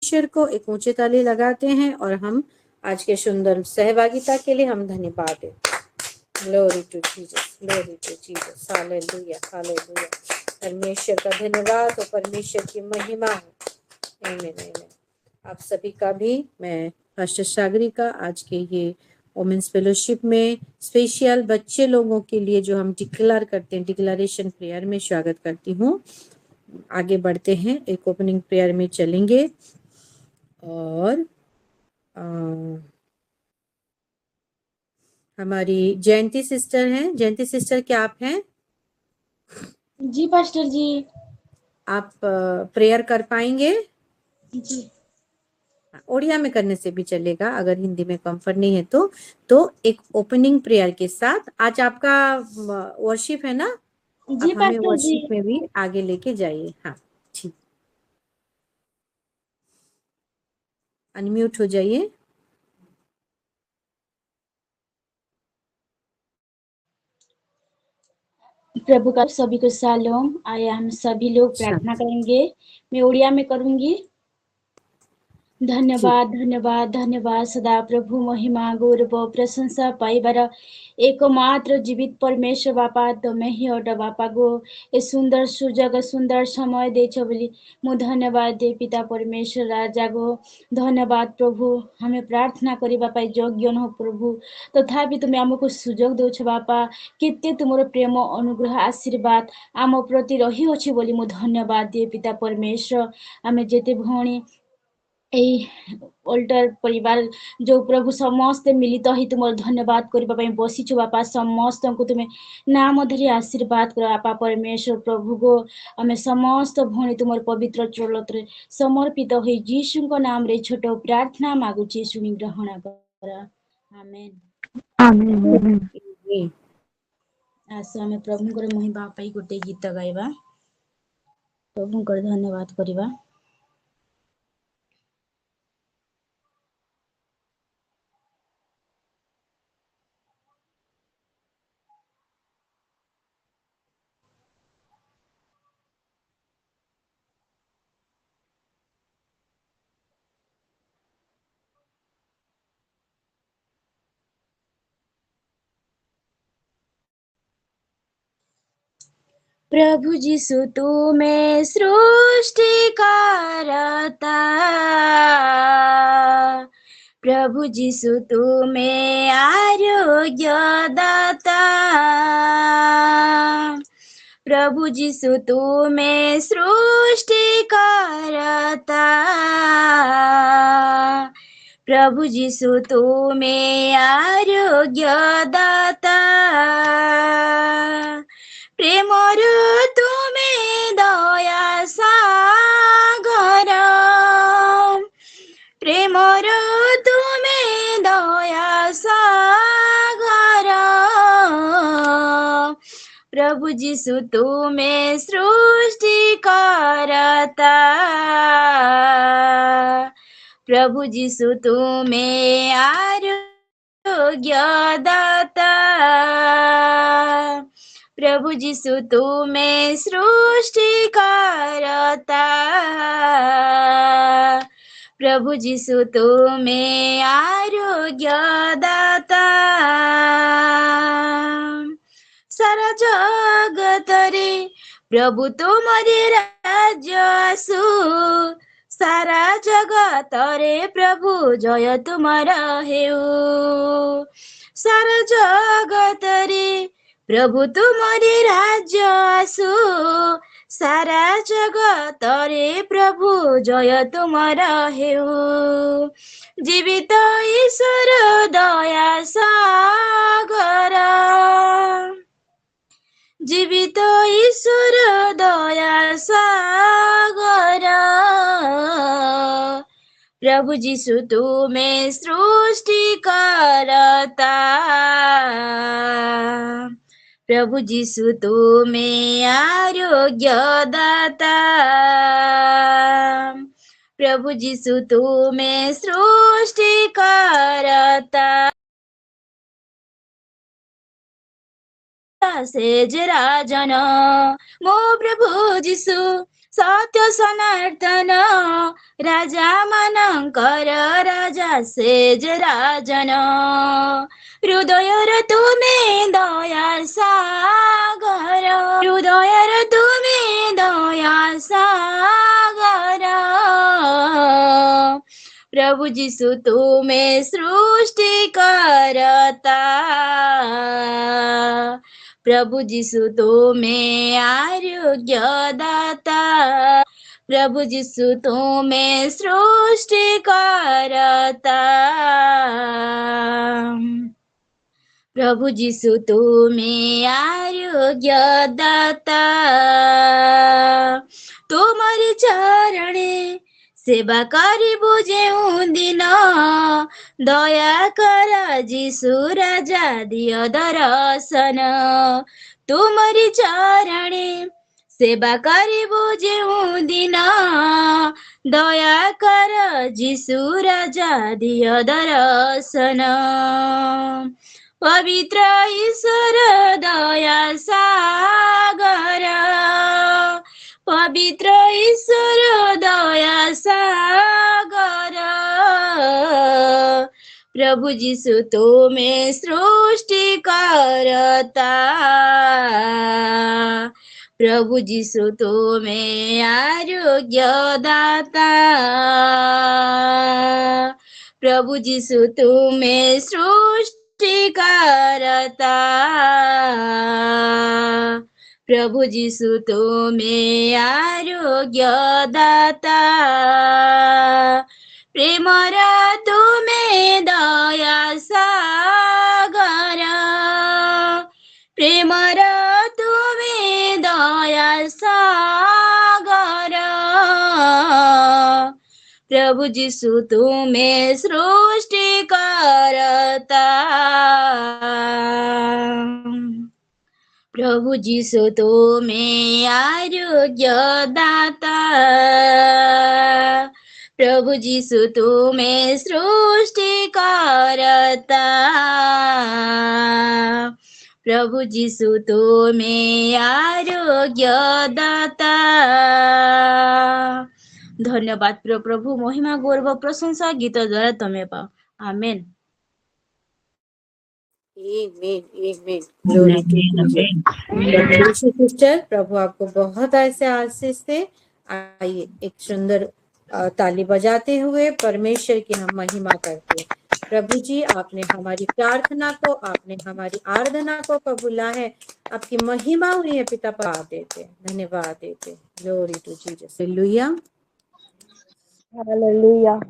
ईश्वर को एक ऊंचे ताली लगाते हैं और हम आज के सुंदर सहभागिता के लिए हम धन्यवाद देते हैं। Glory to Jesus, glory to Jesus, hallelujah, hallelujah. परमेश्वर का धन्यवाद और परमेश्वर की महिमा हो। आमीन, आमीन। आप सभी का भी मैं पास्टर सागरी का आज के ये वोमेन्स फेलोशिप में स्पेशल बच्चे लोगों के लिए जो हम डिक्लेयर करते हैं, डिक्लेरेशन प्रेयर में स्वागत करती हूँ। आगे बढ़ते हैं, एक ओपनिंग प्रेयर में चलेंगे और हमारी जयंती सिस्टर हैं। जयंती सिस्टर, क्या आप हैं? जी पास्टर जी। आप प्रेयर कर पाएंगे? जी ओडिया में करने से भी चलेगा, अगर हिंदी में कंफर्ट नहीं है तो एक ओपनिंग प्रेयर के साथ आज आपका वर्शिप है ना, जी आप हमें पास्टर जी। वर्शिप में भी आगे लेके जाइए। हाँ ठीक, अनम्यूट हो जाइए। प्रभु का सभी को शालोम। आया हम सभी लोग प्रार्थना करेंगे। मैं उड़िया में करूंगी। ठीक, धन्यवाद धन्यवाद धन्यवाद सदा प्रभु महिमा गौरव प्रशंसा पाइबार एकमात्र जीवित परमेश्वर बापा तमे ही अट बापा गो ए सुंदर सुजग सुंदर समय देछ बोली मु धन्यवाद दे पिता परमेश्वर राजा गो। धन्यवाद प्रभु, हमें प्रार्थना करबा पाई योग्य न प्रभु, तथापि तुम आमको सुजोग दौछ बापा। केते तुमर प्रेम अनुग्रह आशीर्वाद आम प्रति रही अछि बोली मु धन्यवाद दे पिता परमेश्वर। आमे जेते भौणी ओल्टर परिवार जो प्रभु समस्त मिलित ही तुम धन्यवाद करने बसीचु बापा। समस्त को तुम्हें नाम धरी आशीर्वाद कर बापा परमेश्वर प्रभु गो। आम समस्त भौणी तुम पवित्र चोलत समर्पित हो यीशु नाम रे छोट प्रार्थना मागुची शुणी ग्रहण कर। आमेन आमीन। आस आम प्रभु महिमा पाई गोटे गीत गाइबा, प्रभु धन्यवाद करवा। प्रभु जीशु तुम्हें सृष्टि करता, प्रभु जीशु तुम्हें आरोग्य दाता, प्रभु जीशु तुम्हें सृष्टि करता, प्रभु जीशु तुम्हें आरोग्य दाता, प्रेमर तुमे दया सागर, प्रेमर तुमे दया सागर, प्रभु जीशु तुमे सृष्टि करता, प्रभु जीशु तुमे आरोग्य दाता, प्रभु जीशु तुम्हें सृष्टि करता, प्रभु जीशु तुम्हें आरोग्य दाता, सारा जगत रे प्रभु तुम्हारे राज्य आसु, सारा जगत रे प्रभु जय तुम्हारा हेउ, सारा जगत रे प्रभु तुम्हारे राज्य आसु, सारा जगत रे प्रभु जय तुम्हारा हेउ, जीवित ईश्वर दया सागर, जीवित ईश्वर दया सागर, प्रभु जीशु तुम्हें सृष्टि करता, प्रभु जीशु तुम्हें आरोग्य दाता, प्रभु जीशु तुम्हें सृष्टि करता, सेज राजन मो प्रभु जीशु सत्य सनातन राजा मानकर राजा सेज राजन हृदयर तुमे दया सागर हृदयर तुमे दया सागर प्रभु जीशु तुमे सृष्टि करता प्रभु जीशु तुमे आरोग्य दाता प्रभु जीशु तुमे सृष्टि करता प्रभु जीशु तुमे आरोग्य दाता तुमरी चरणे सेवा करिबु जेउ दिन दया कर जीशु राजा दियो दर्शन तुमरी चरणे सेवा करिबु जेउ दिन दया कर जीशु राजा दियो दर्शन पवित्र ईश्वर दया सागर पवित्र ईश्वर दया सागर प्रभु जीशु तुमे सृष्टि करता प्रभु जीशु तुमे आरोग्य दाता प्रभु जीशु तुमे सृष्टि करता प्रभु जीशु तुमे आरोग्य दाता प्रेमर तुमे दया सागर प्रेमर तुमे दया सागर प्रभु जीशु तुमे सृष्टि करता प्रभु जीशु तुमे आरोग्य दाता प्रभु जीशु तुमे सृष्टि करता प्रभु जीशु तुमे आरोग्य दाता धन्यवाद प्रिय प्रभु महिमा गौरव प्रशंसा गीत द्वारा तमे पाओ आमेन Amen, amen. Glory to Jesus. God bless you, sister. प्रभु आपको बहुत ऐसे आशीष दे। आइए एक सुंदर ताली बजाते हुए परमेश्वर की हम महिमा करते हैं। प्रभु जी, आपने हमारी प्रार्थना को, आपने हमारी आराधना को कबूला है। आपकी महिमा हुई है पिता, पा देते, धन्यवाद देते। Glory to Jesus. Hallelujah, hallelujah.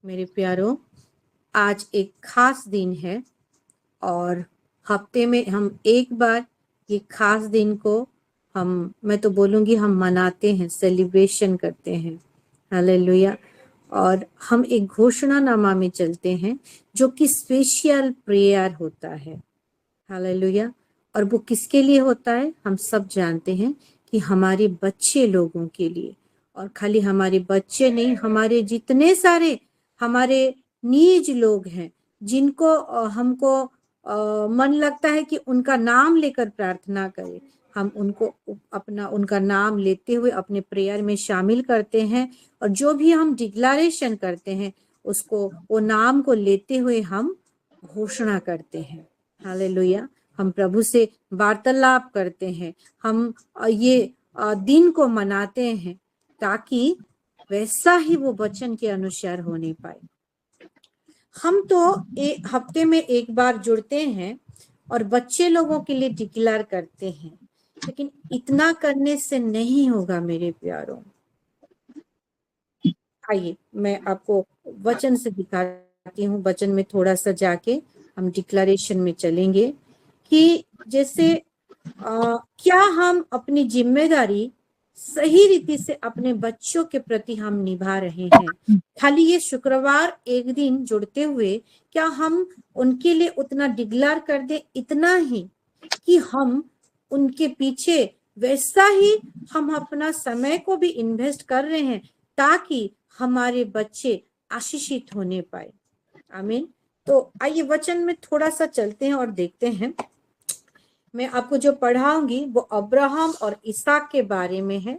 मेरे प्यारों, आज एक खास दिन है और हफ्ते में हम एक बार ये खास दिन को मैं तो बोलूंगी हम मनाते हैं, सेलिब्रेशन करते हैं। हालेलुया। और हम एक घोषणानामा में चलते हैं जो कि स्पेशल प्रेयर होता है। हालेलुया। और वो किसके लिए होता है? हम सब जानते हैं कि हमारे बच्चे लोगों के लिए। और खाली हमारे बच्चे नहीं, हमारे जितने सारे हमारे नीज लोग हैं जिनको हमको मन लगता है कि उनका नाम लेकर प्रार्थना करें, हम उनका नाम लेते हुए अपने प्रेयर में शामिल करते हैं। और जो भी हम डिक्लेरेशन करते हैं उसको, वो नाम को लेते हुए हम घोषणा करते हैं। हालेलुया। हम प्रभु से वार्तालाप करते हैं, हम ये दिन को मनाते हैं ताकि वैसा ही वो वचन के अनुसार होने पाए। हम तो एक हफ्ते में एक बार जुड़ते हैं और बच्चे लोगों के लिए डिक्लेयर करते हैं, लेकिन इतना करने से नहीं होगा मेरे प्यारों। आइए मैं आपको वचन से दिखाती हूँ। वचन में थोड़ा सा जाके हम डिक्लेरेशन में चलेंगे कि जैसे क्या हम अपनी जिम्मेदारी सही रीति से अपने बच्चों के प्रति हम निभा रहे हैं। खाली ये शुक्रवार एक दिन जुड़ते हुए क्या हम उनके लिए उतना डिक्लेयर कर दे, इतना ही कि हम उनके पीछे वैसा ही हम अपना समय को भी इन्वेस्ट कर रहे हैं ताकि हमारे बच्चे आशीषित होने पाए। आमीन। तो आइए वचन में थोड़ा सा चलते हैं और देखते हैं। मैं आपको जो पढ़ाऊंगी वो अब्राहम और इसहाक के बारे में है।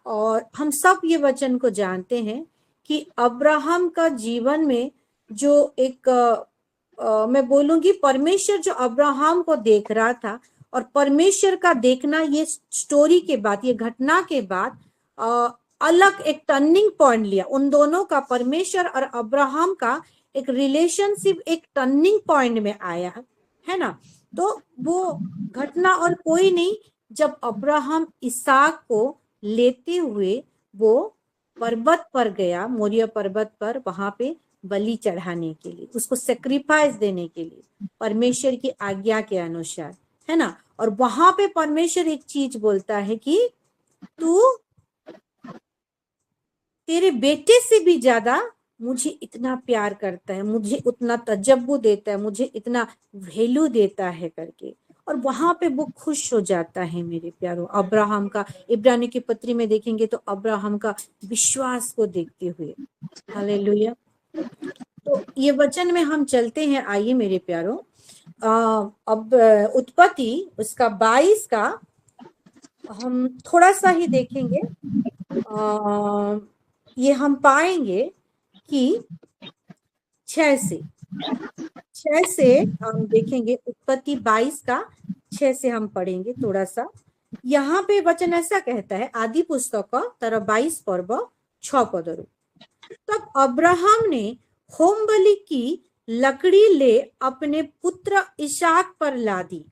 और हम सब ये वचन को जानते हैं कि अब्राहम का जीवन में जो एक मैं बोलूंगी परमेश्वर जो अब्राहम को देख रहा था, और परमेश्वर का देखना ये स्टोरी के बाद, ये घटना के बाद अलग एक टर्निंग पॉइंट लिया। उन दोनों का, परमेश्वर और अब्राहम का एक रिलेशनशिप एक टर्निंग पॉइंट में आया है ना। तो वो घटना और कोई नहीं, जब अब्राहम इसहाक को लेते हुए वो पर्वत पर गया, मोरिया पर्वत पर, वहां पे बलि चढ़ाने के लिए, उसको सेक्रीफाइस देने के लिए परमेश्वर की आज्ञा के अनुसार, है ना। और वहां पे परमेश्वर एक चीज बोलता है कि तू तेरे बेटे से भी ज्यादा मुझे इतना प्यार करता है, मुझे उतना तजब्बु देता है, मुझे इतना वैल्यू देता है करके। और वहां पे वो खुश हो जाता है मेरे प्यारो। अब्राहम का, इब्रानी की पत्री में देखेंगे तो अब्राहम का विश्वास को देखते हुए, हालेलुया। तो ये वचन में हम चलते हैं, आइए मेरे प्यारो। अब उत्पत्ति उसका 22 का हम थोड़ा सा ही देखेंगे। ये हम पाएंगे कि 6 से हम देखेंगे, उत्पत्ति 22 का 6 से हम पढ़ेंगे थोड़ा सा। यहाँ पे वचन ऐसा कहता है, आदि पुस्तक का तरह 22 पर्व 6 पदरू। तब अब्राहम ने होम बलि की लकड़ी ले अपने पुत्र इसहाक पर लादी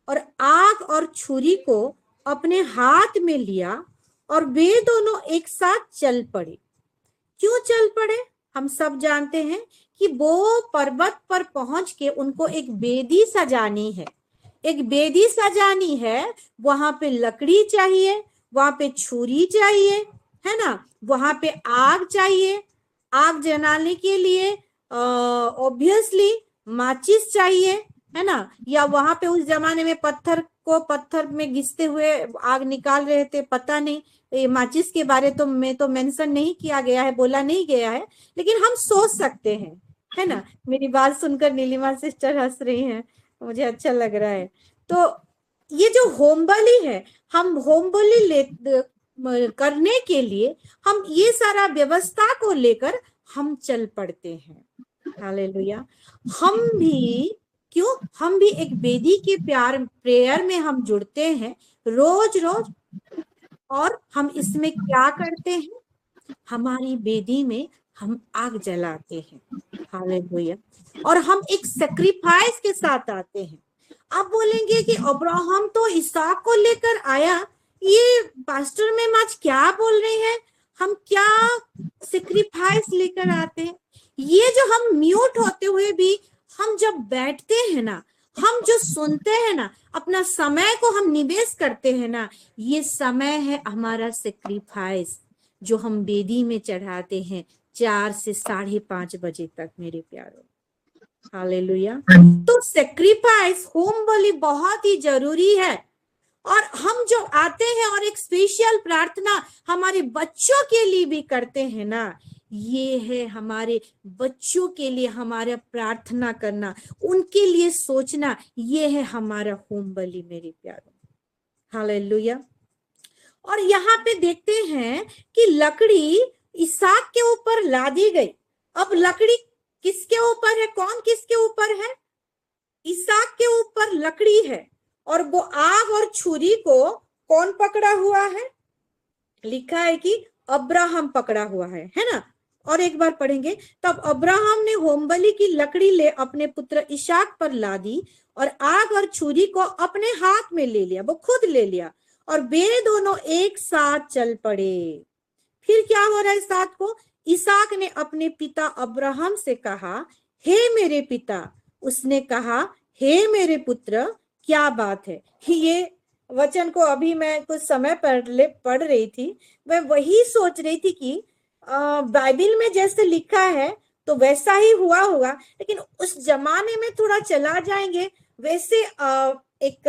और आग और छुरी को अपने हाथ में लिया, और वे दोनों एक साथ चल पड़े। क्यों चल पड़े? हम सब जानते हैं कि वो पर्वत पर पहुंच के उनको एक वेदी सजानी है, एक वेदी सजानी है। वहां पे लकड़ी चाहिए, वहां पे छुरी चाहिए, है ना, वहां पे आग चाहिए, आग जलाने के लिए ऑब्वियसली माचिस चाहिए, है ना। या वहां पे उस जमाने में पत्थर में घिसते हुए आग निकाल रहे थे, पता नहीं, ये माचिस के बारे तो में तो मेंशन नहीं किया गया है, बोला नहीं गया है, लेकिन हम सोच सकते हैं, है ना। मेरी बात सुनकर नीलिमा सिस्टर हंस रही हैं, मुझे अच्छा लग रहा है। तो ये जो होम बलि है, हम होम बलि करने के लिए हम ये सारा व्यवस्था को लेकर हम चल पड़ते हैं, हालेलुया। हम भी क्यों, हम भी एक वेदी के प्रेयर में हम जुड़ते हैं रोज रोज। और हम इसमें क्या करते हैं? हमारी वेदी में हम आग जलाते हैं, हालेलुया। और हम एक सेक्रीफाइस के साथ आते हैं। आप बोलेंगे कि अब्राहम तो इसहाक को लेकर आया, ये पास्टर मैम आज क्या बोल रहे हैं, हम क्या सेक्रीफाइस लेकर आते हैं? ये जो हम म्यूट होते हुए भी हम जब बैठते हैं ना, हम जो सुनते हैं ना, अपना समय को हम निवेश करते हैं ना, ये समय है हमारा सेक्रीफाइस, जो हम वेदी में चढ़ाते हैं 4 से 5:30 बजे तक मेरे प्यारों, हालेलुया। तो सेक्रीफाइस, होम बलि बहुत ही जरूरी है। और हम जो आते हैं और एक स्पेशल प्रार्थना हमारे बच्चों के लिए भी करते हैं ना, ये है हमारे बच्चों के लिए हमारा प्रार्थना करना, उनके लिए सोचना, ये है हमारा होम बलि मेरे प्यारों, हालेलुया। और यहाँ पे देखते हैं कि लकड़ी इसहाक के ऊपर लादी गई। अब लकड़ी किसके ऊपर है? कौन किसके ऊपर है? इसहाक के ऊपर लकड़ी है। और वो आग और छुरी को कौन पकड़ा हुआ है? लिखा है कि अब्राहम पकड़ा हुआ है ना। और एक बार पढ़ेंगे, तब अब्राहम ने होमबलि की लकड़ी ले अपने पुत्र इसहाक पर लादी और आग और छुरी को अपने हाथ में ले लिया, वो खुद ले लिया, और वे दोनों एक साथ चल पड़े। फिर क्या हो रहा है साथ को? इसहाक ने अपने पिता अब्राहम से कहा, हे मेरे पिता। उसने कहा, हे मेरे पुत्र। क्या बात है। ये वचन को अभी मैं कुछ समय पढ़ रही थी, मैं वही सोच रही थी कि बाइबल में जैसे लिखा है तो वैसा ही हुआ होगा, लेकिन उस जमाने में थोड़ा चला जाएंगे, वैसे एक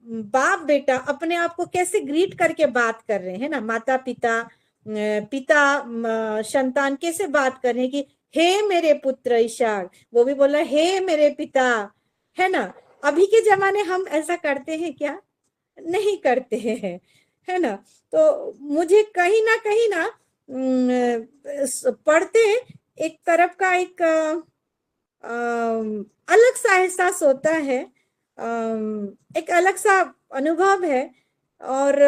बाप बेटा अपने आप को कैसे ग्रीट करके बात कर रहे हैं ना, माता पिता संतान कैसे बात कर रहे हैं कि हे मेरे पुत्र इसहाक, वो भी बोला हे मेरे पिता, है ना। अभी के जमाने हम ऐसा करते हैं क्या? नहीं करते हैं, है ना। तो मुझे कहीं ना पढ़ते एक तरफ का एक अलग सा एहसास होता है, एक अलग सा अनुभव है। और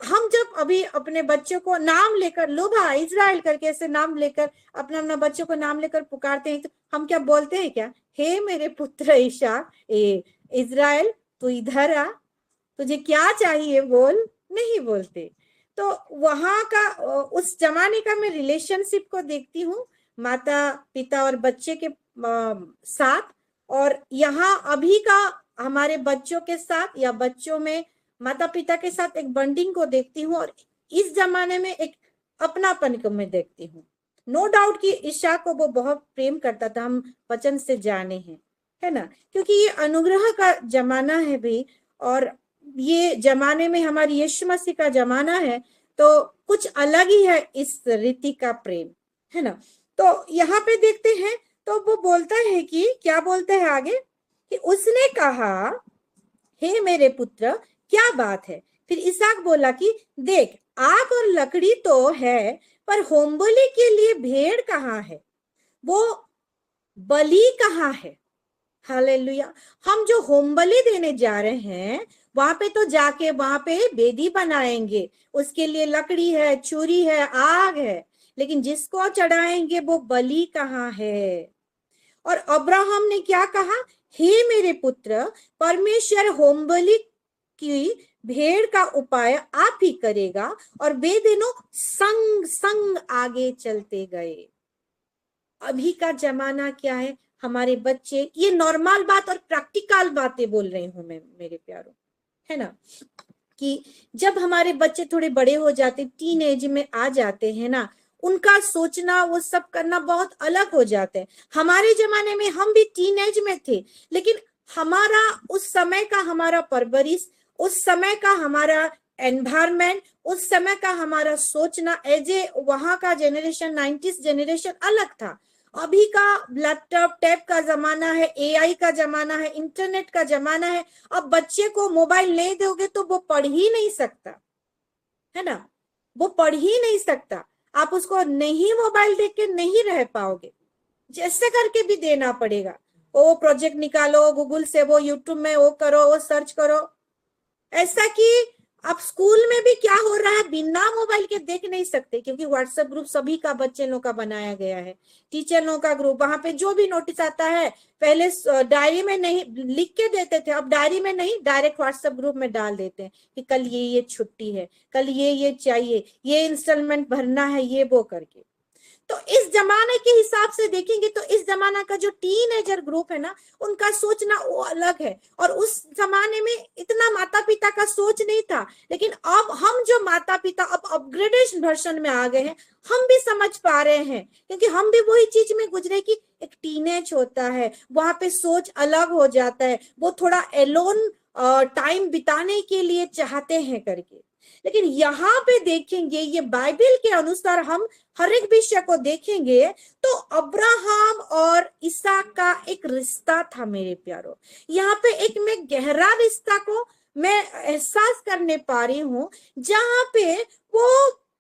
हम जब अभी अपने बच्चों को नाम लेकर लोभा इज़राइल करके ऐसे नाम लेकर अपना अपना बच्चों को नाम लेकर पुकारते हैं, तो हम क्या बोलते हैं क्या, हे मेरे पुत्र ईशा इज़राइल तू इधर आ, तुझे क्या चाहिए बोल, नहीं बोलते। तो वहां का उस जमाने का मैं रिलेशनशिप को देखती हूँ माता पिता और बच्चे के साथ, और यहाँ अभी का हमारे बच्चों के साथ या बच्चों में माता पिता के साथ एक बॉन्डिंग को देखती हूँ, और इस जमाने में एक अपनापन को मैं देखती हूँ। नो डाउट कि ईशा को वो बहुत प्रेम करता था, हम वचन से जाने हैं, है ना, क्योंकि ये अनुग्रह का जमाना है भी, और ये जमाने में हमारी यीशु मसीह का जमाना है, तो कुछ अलग ही है इस रीति का प्रेम, है ना। तो यहाँ पे देखते हैं, तो वो बोलता है कि क्या बोलते हैं आगे, कि उसने कहा हे मेरे पुत्र क्या बात है। फिर इसहाक बोला कि देख आग और लकड़ी तो है, पर होमबलि के लिए भेड़ कहाँ है, वो बलि कहाँ है। हालेलुया। हम जो होमबलि देने जा रहे हैं, वहां पे तो जाके वहां पे वेदी बनाएंगे, उसके लिए लकड़ी है, छुरी है, आग है, लेकिन जिसको चढ़ाएंगे वो बलि कहाँ है। और अब्राहम ने क्या कहा, हे मेरे पुत्र परमेश्वर होमबलि की भेड़ का उपाय आप ही करेगा, और वे दोनों संग संग आगे चलते गए। अभी का जमाना क्या है, हमारे बच्चे, ये नॉर्मल बात और प्रैक्टिकल बातें बोल रही हूं मैं मेरे प्यारों, है ना, कि जब हमारे बच्चे थोड़े बड़े हो जाते, टीन एज में आ जाते हैं ना, उनका सोचना वो सब करना बहुत अलग हो जाता है। हमारे जमाने में हम भी टीन एज में थे, लेकिन हमारा उस समय का हमारा परवरिश, उस समय का हमारा एनवायरमेंट, उस समय का हमारा सोचना एज ए वहां का जनरेशन 90s जनरेशन अलग था। अभी का लैपटॉप टैब का जमाना है, एआई का जमाना है, इंटरनेट का जमाना है। अब बच्चे को मोबाइल नहीं दोगे तो वो पढ़ ही नहीं सकता, है ना, वो पढ़ ही नहीं सकता। आप उसको नहीं मोबाइल देख के नहीं रह पाओगे, जैसे करके भी देना पड़ेगा। वो प्रोजेक्ट निकालो गूगल से, वो यूट्यूब में वो करो, वो सर्च करो। ऐसा कि अब स्कूल में भी क्या हो रहा है, बिना मोबाइल के देख नहीं सकते, क्योंकि व्हाट्सएप ग्रुप सभी का बच्चे लोग का बनाया गया है, टीचर लोग का ग्रुप, वहां पे जो भी नोटिस आता है पहले डायरी में नहीं लिख के देते थे, अब डायरी में नहीं डायरेक्ट व्हाट्सएप ग्रुप में डाल देते हैं कि कल ये छुट्टी है, कल ये चाहिए, ये इंस्टॉलमेंट भरना है, ये वो करके। तो इस जमाने के हिसाब से देखेंगे तो इस जमाना का जो टीनेजर ग्रुप है ना, उनका सोचना वो अलग है। और उस जमाने में इतना माता पिता का सोच नहीं था, लेकिन अब हम जो माता पिता अब अपग्रेडेशन वर्जन में आ गए हैं, हम भी समझ पा रहे हैं, क्योंकि हम भी वही चीज में गुजरे कि एक टीनेज होता है, वहां पे सोच अलग हो जाता है, वो थोड़ा एलोन टाइम बिताने के लिए चाहते हैं करके। लेकिन यहाँ पे देखेंगे, ये बाइबल के अनुसार हम हर एक विषय को देखेंगे, तो अब्राहम और इसहाक का एक रिश्ता था मेरे प्यारों। यहाँ पे एक मैं गहरा रिश्ता को मैं एहसास करने पा रही हूँ, जहाँ पे वो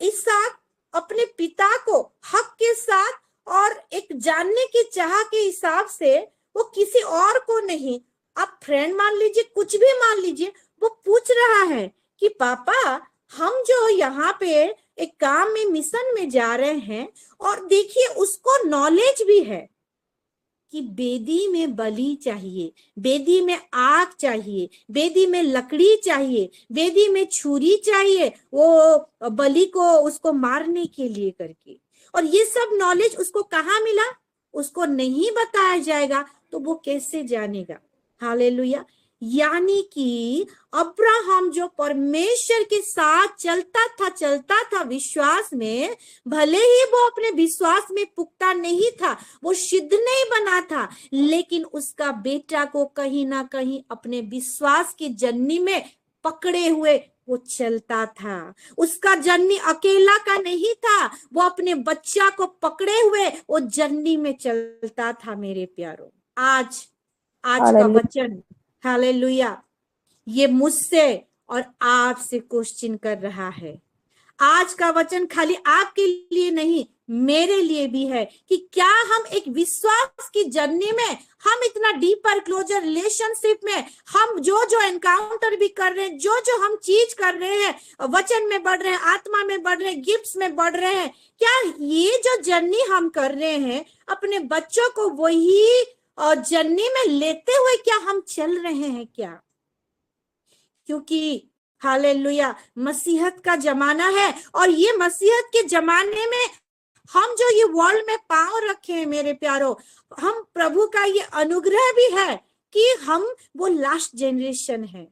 इसहाक अपने पिता को हक के साथ और एक जानने की चाह के हिसाब से, वो किसी और को नहीं, आप फ्रेंड मान लीजिए, कुछ भी मान लीजिए, वो पूछ रहा है कि पापा हम जो यहाँ पे एक काम में मिशन में जा रहे हैं, और देखिए उसको नॉलेज भी है कि बेदी में बलि चाहिए, बेदी में आग चाहिए, बेदी में लकड़ी चाहिए, बेदी में छुरी चाहिए, वो बलि को उसको मारने के लिए करके। और ये सब नॉलेज उसको कहाँ मिला, उसको नहीं बताया जाएगा तो वो कैसे जानेगा। हालेलुया। यानी कि अब्राहम जो परमेश्वर के साथ चलता था विश्वास में, भले ही वो अपने विश्वास में पुख्ता नहीं था, वो सिद्ध नहीं बना था, लेकिन उसका बेटा को कहीं ना कहीं अपने विश्वास की जर्नी में पकड़े हुए वो चलता था। उसका जर्नी अकेला का नहीं था, वो अपने बच्चा को पकड़े हुए वो जर्नी में चलता था मेरे प्यारों। आज का वचन, हालेलुया, ये मुझसे और आपसे क्वेश्चन कर रहा है। आज का वचन खाली आपके लिए नहीं, मेरे लिए भी है कि क्या हम एक विश्वास की जर्नी में, हम इतना डीपर क्लोजर रिलेशनशिप में, हम जो जो एनकाउंटर भी कर रहे हैं, जो जो हम चीज कर रहे हैं, वचन में बढ़ रहे हैं, आत्मा में बढ़ रहे हैं, गिफ्ट्स में बढ़ रहे हैं, क्या ये जो जर्नी हम कर रहे हैं अपने बच्चों को वही जर्नी में लेते हुए क्या हम चल रहे हैं क्या? क्योंकि हालेलुया मसीहत का जमाना है, और ये मसीहत के जमाने में हम जो ये वर्ल्ड में पांव रखे हैं मेरे प्यारो, हम प्रभु का ये अनुग्रह भी है कि हम वो लास्ट जनरेशन है।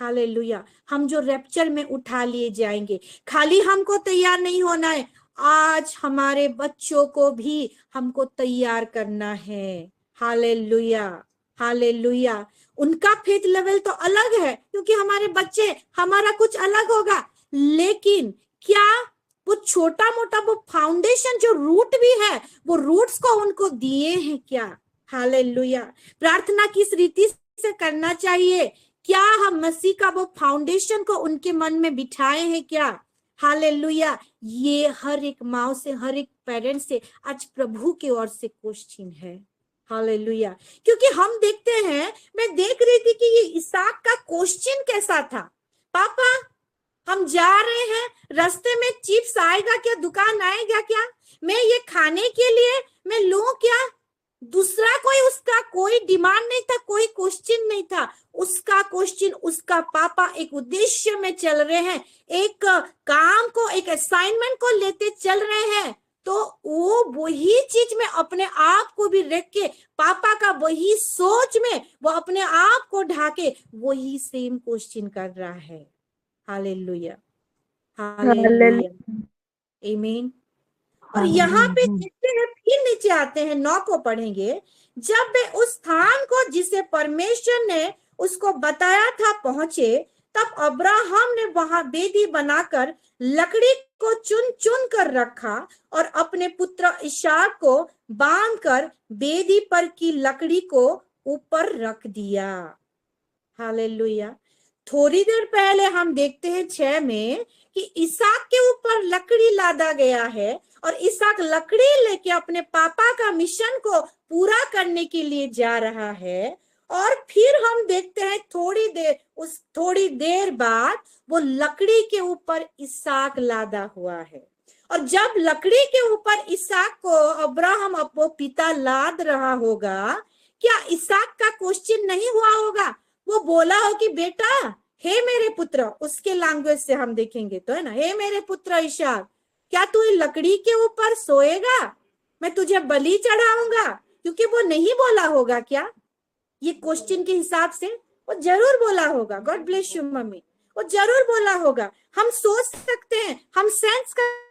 हालेलुया, हम जो रैप्चर में उठा लिए जाएंगे। खाली हमको तैयार नहीं होना है, आज हमारे बच्चों को भी हमको तैयार करना है। Hallelujah, hallelujah. उनका फेथ लेवल तो अलग है, क्योंकि हमारे बच्चे, हमारा कुछ अलग होगा, लेकिन क्या वो छोटा मोटा वो फाउंडेशन जो रूट भी है, वो रूट्स को उनको दिए हैं क्या? हालेलुया। प्रार्थना किस रीति से करना चाहिए? क्या हम मसीह का वो फाउंडेशन को उनके मन में बिठाए हैं क्या? हालेलुया। ये हर एक माँ से, हर एक पेरेंट से आज प्रभु की ओर से क्वेश्चन है। हालेलुया। क्योंकि हम देखते हैं, मैं देख रही थी कि ये इसहाक का क्वेश्चन कैसा था। पापा हम जा रहे हैं, रास्ते में चिप्स आएगा क्या, दुकान आएगा क्या, मैं ये खाने के लिए मैं लूं क्या? दूसरा कोई उसका कोई डिमांड नहीं था, कोई क्वेश्चन नहीं था। उसका क्वेश्चन, उसका पापा एक उद्देश्य में चल रहे हैं, एक काम को, एक असाइनमेंट को लेते चल रहे हैं, तो वो वही चीज में अपने आप को भी रख के, पापा का वही सोच में वो अपने आप को ढाके वही सेम क्वेश्चन कर रहा है। हालेलुया, हालेलुया, आमीन। और यहाँ पे देखते हैं, फिर नीचे आते हैं, 9 को पढ़ेंगे। जब वे उस स्थान को जिसे परमेश्वर ने उसको बताया था पहुंचे, तब अब्राहम ने वहां वेदी बनाकर लकड़ी को चुन चुन कर रखा और अपने पुत्र इसहाक को बांधकर वेदी पर की लकड़ी को ऊपर रख दिया। हालेलुया। थोड़ी देर पहले हम देखते हैं 6 में कि इसहाक के ऊपर लकड़ी लादा गया है, और इसहाक लकड़ी लेके अपने पापा का मिशन को पूरा करने के लिए जा रहा है। और फिर हम देखते हैं थोड़ी देर बाद वो लकड़ी के ऊपर इसहाक लादा हुआ है। और जब लकड़ी के ऊपर इसहाक को अब्राहम अपने पिता लाद रहा होगा, क्या इसहाक का क्वेश्चन नहीं हुआ होगा? वो बोला हो कि बेटा, हे मेरे पुत्र, उसके लैंग्वेज से हम देखेंगे तो है ना, हे मेरे पुत्र इसहाक, क्या तू लकड़ी के ऊपर सोएगा? मैं तुझे बलि चढ़ाऊंगा। क्योंकि वो नहीं बोला होगा क्या? ये क्वेश्चन के हिसाब से वो जरूर बोला होगा। गॉड ब्लेस यू मम्मी, वो जरूर बोला होगा। हम सोच सकते हैं, हम सेंस कर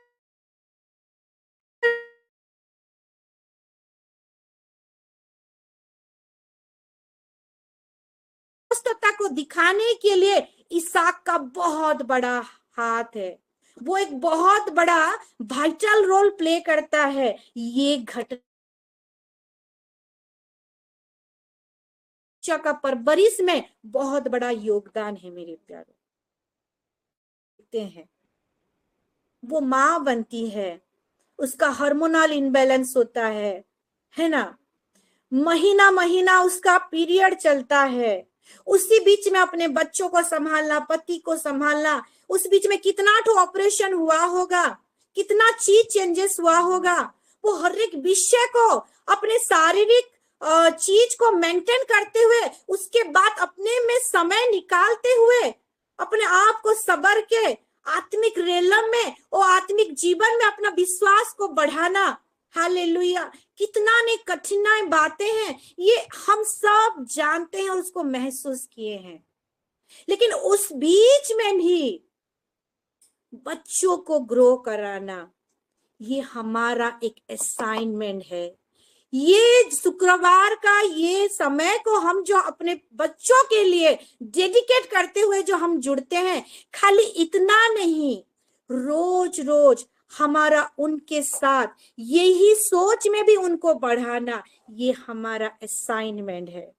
को दिखाने के लिए इसहाक का बहुत बड़ा हाथ है। वो एक बहुत बड़ा वाइटल रोल प्ले करता है। ये घटना का परवरिश में बहुत बड़ा योगदान है मेरे प्यारे। देखते हैं, वो माँ बनती है, उसका हार्मोनल इनबैलेंस होता है ना, महीना महीना उसका पीरियड चलता है, उसी बीच में अपने बच्चों को संभालना, पति को संभालना, उस बीच में कितना तो ऑपरेशन हुआ होगा, कितना चीज चेंजेस हुआ होगा। वो हर एक विषय को, अपने शारीरिक चीज को मेंटेन करते हुए, उसके बाद अपने में समय निकालते हुए, अपने आप को सबर के आत्मिक रेलम में और आत्मिक जीवन में अपना विश्वास को बढ़ाना। हालेलुया। कितना ने कठिनाई बातें हैं, ये हम सब जानते हैं, उसको महसूस किए हैं। लेकिन उस बीच में भी बच्चों को ग्रो कराना, ये हमारा एक असाइनमेंट है। ये शुक्रवार का ये समय को हम जो अपने बच्चों के लिए डेडिकेट करते हुए जो हम जुड़ते हैं, खाली इतना नहीं, रोज रोज हमारा उनके साथ यही सोच में भी उनको बढ़ाना, ये हमारा असाइनमेंट है।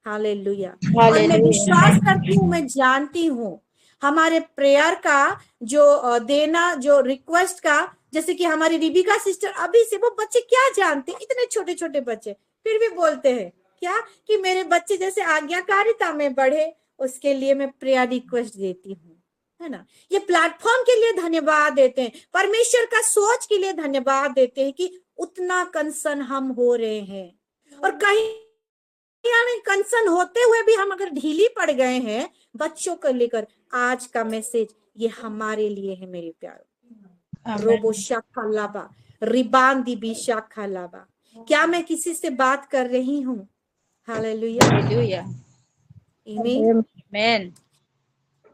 हालेलुया। और मैं विश्वास करती हूँ, मैं जानती हूँ, हमारे प्रेयर का जो देना, जो रिक्वेस्ट का, जैसे कि हमारी रिबिका सिस्टर अभी से, वो बच्चे क्या जानते, इतने छोटे छोटे बच्चे फिर भी बोलते हैं क्या कि मेरे बच्चे जैसे आज्ञाकारिता में बढ़े, उसके लिए मैं प्रेयर रिक्वेस्ट देती हूँ, है ना। ये प्लेटफॉर्म के लिए धन्यवाद देते हैं, परमेश्वर का सोच के लिए धन्यवाद देते हैं कि उतना कंसर्न हम हो रहे हैं। और कहीं कंसर्न होते हुए भी हम अगर ढीली पड़ गए हैं बच्चों को लेकर, आज का मैसेज ये हमारे लिए है मेरे प्यारों। रोबो शाखा लाबा, रिबान दिबी शाखा लाबा। क्या मैं किसी से बात कर रही हूँ? हालेलुया, हालेलुया, आमेन।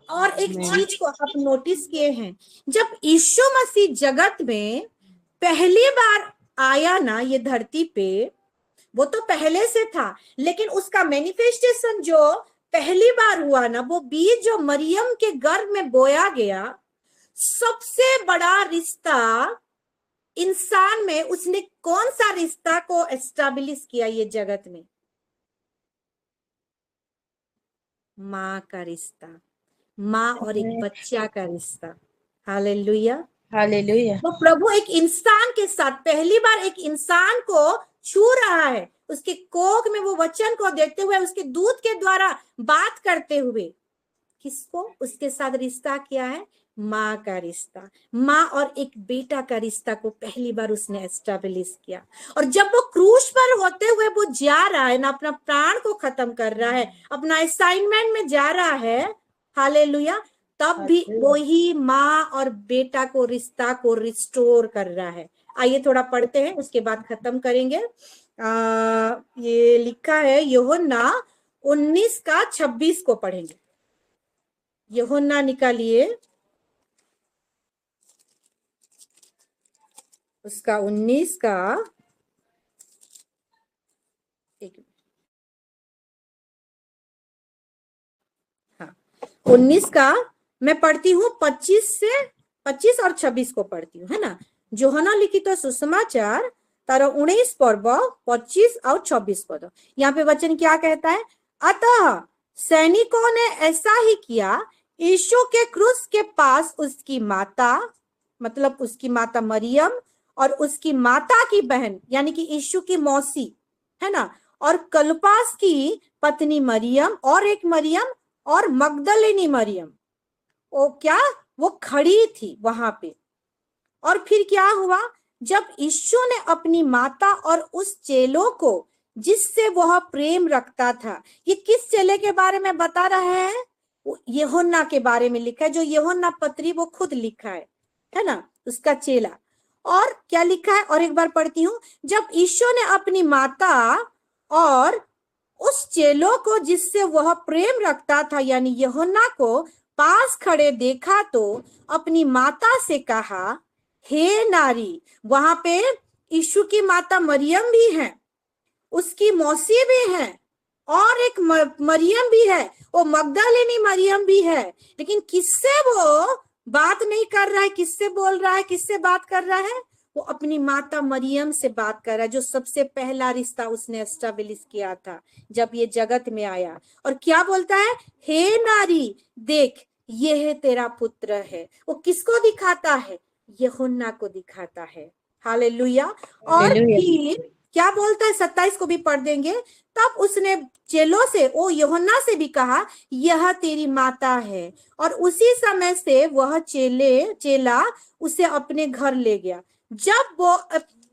और एक चीज को आप नोटिस किए हैं, जब यीशु मसीह जगत में पहली बार आया ना ये धरती पे, वो तो पहले से था, लेकिन उसका मैनिफेस्टेशन जो पहली बार हुआ ना, वो बीज जो मरियम के गर्भ में बोया गया, सबसे बड़ा रिश्ता इंसान में उसने कौन सा रिश्ता को एस्टैब्लिश किया ये जगत में? माँ का रिश्ता, माँ और एक बच्चा का रिश्ता। हालेलुया, हालेलुया, तो प्रभु एक इंसान के साथ पहली बार एक इंसान को छू रहा है, उसके कोख में वो वचन को देखते हुए, उसके दूध के द्वारा बात करते हुए, किसको उसके साथ रिश्ता किया है? माँ का रिश्ता, माँ और एक बेटा का रिश्ता को पहली बार उसने एस्टैब्लिश किया। और जब वो क्रूस पर होते हुए वो जा रहा है ना, अपना प्राण को खत्म कर रहा है, अपना असाइनमेंट में जा रहा है, हालेलुया, तब भी वही माँ और बेटा को रिश्ता को रिस्टोर कर रहा है। आइए थोड़ा पढ़ते हैं, उसके बाद खत्म करेंगे। ये लिखा है यूहन्ना 19:26 को पढ़ेंगे। यूहन्ना निकालिए, उसका 19 का, हाँ 19 का मैं पढ़ती हूँ, 25 और 26 को पढ़ती हूँ, है ना। यूहन्ना लिखित सुसमाचार तार 19 पर्व 25 और 26 पद। यहाँ पे वचन क्या कहता है? अतः सैनिकों ने ऐसा ही किया, यीशु के क्रूस के पास उसकी माता, मतलब उसकी माता मरियम और उसकी माता की बहन यानी कि यीशु की मौसी, है ना, और कलपास की पत्नी मरियम और एक मरियम और मगदलिनी मरियम, वो क्या, वो खड़ी थी वहां पे। और फिर क्या हुआ? जब यीशु ने अपनी माता और उस चेलों को जिससे वह प्रेम रखता था, ये किस चेले के बारे में बता रहा है? यूहन्ना के बारे में लिखा है, जो यूहन्ना पत्री वो खुद लिखा है ना, उसका चेला। और क्या लिखा है? और एक बार पढ़ती हूँ, जब यीशु ने अपनी माता और उस चेलों को जिससे वह प्रेम रखता था यानी यूहन्ना को पास खड़े देखा, तो अपनी माता से कहा, हे नारी। वहां पे यीशु की माता मरियम भी है, उसकी मौसी भी है, और एक मरियम भी है, वो मगदलिनी मरियम भी है। लेकिन किससे वो बात नहीं कर रहा है? किससे बोल रहा है? किससे बात कर रहा है? वो अपनी माता मरियम से बात कर रहा है, जो सबसे पहला रिश्ता उसने एस्टैब्लिश किया था जब ये जगत में आया। और क्या बोलता है? हे नारी, देख ये है तेरा पुत्र है। वो किसको दिखाता है? यूहन्ना को दिखाता है। हालेलुया। और फिर क्या बोलता है? 27 को भी पढ़ देंगे। तब उसने चेलों से, ओ यूहन्ना से भी कहा, यह तेरी माता है। और उसी समय से वह चेला उसे अपने घर ले गया। जब वो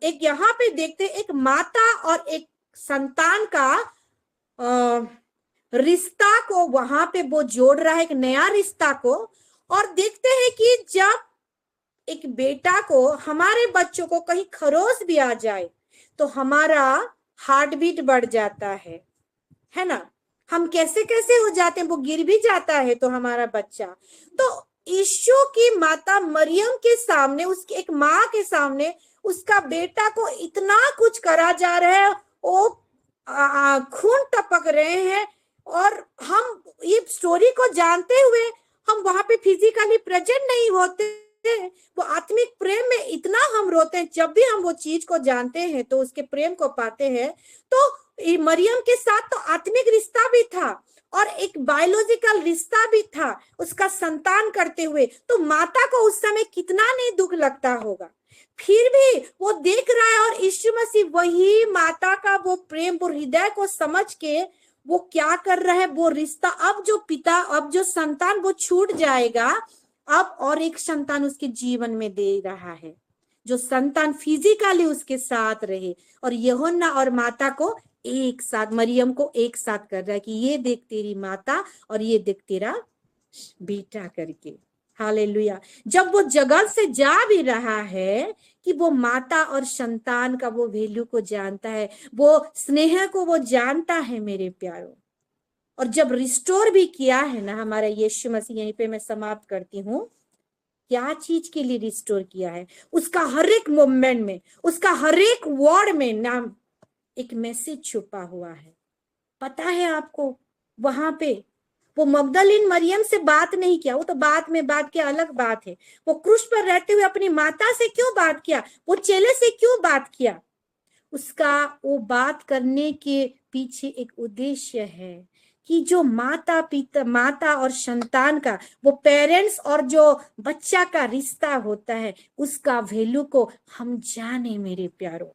एक यहाँ पे देखते, एक माता और एक संतान का रिश्ता को वहां पे वो जोड़ रहा है, एक नया रिश्ता को। और देखते हैं कि जब एक बेटा को, हमारे बच्चों को कहीं खरोच भी आ जाए तो हमारा हार्ट बीट बढ़ जाता है ना। हम कैसे कैसे हो जाते हैं, वो गिर भी जाता है तो हमारा बच्चा। तो यीशु की माता मरियम के सामने, उसकी एक माँ के सामने उसका बेटा को इतना कुछ करा जा रहा है, वो खून टपक रहे हैं। और हम ये स्टोरी को जानते हुए हम वहां पे फिजिकली प्रेजेंट नहीं होते, वो आत्मिक प्रेम में इतना हम रोते हैं। जब भी हम वो चीज को जानते हैं तो उसके प्रेम को पाते हैं, तो मरियम के साथ तो आत्मिक रिश्ता भी था और एक बायोलॉजिकल रिश्ता भी था उसका संतान करते हुए, तो माता को उस समय कितना नहीं दुख लगता होगा। फिर भी वो देख रहा है और यीशु मसीह वही माता का वो प्रेम, वो हृदय को समझ के वो क्या कर रहा है, वो रिश्ता, अब जो पिता, अब जो संतान वो छूट जाएगा, अब और एक संतान उसके जीवन में दे रहा है, जो संतान फिजिकली उसके साथ रहे। और यूहन्ना और माता को एक साथ, मरियम को एक साथ कर रहा है कि ये देख तेरी माता और ये देख तेरा बेटा करके। हालेलुया। जब वो जगत से जा भी रहा है कि वो माता और संतान का वो वैल्यू को जानता है, वो स्नेह को वो जानता है मेरे प्यारों। और जब रिस्टोर भी किया है ना हमारा यीशु मसीह, यहीं पे मैं समाप्त करती हूँ, क्या चीज के लिए रिस्टोर किया है, उसका हर एक मोमेंट में, उसका हर एक वर्ड में नाम एक मैसेज छुपा हुआ है। पता है आपको, वहां पे वो मगदलीन मरियम से बात नहीं किया, वो तो बाद में बात किया, अलग बात है। वो क्रूस पर रहते हुए अपनी माता से क्यों बात किया, वो चेले से क्यों बात किया, उसका वो बात करने के पीछे एक उद्देश्य है कि जो माता और संतान का, वो पेरेंट्स और जो बच्चा का रिश्ता होता है, उसका वैल्यू को हम जाने मेरे प्यारों।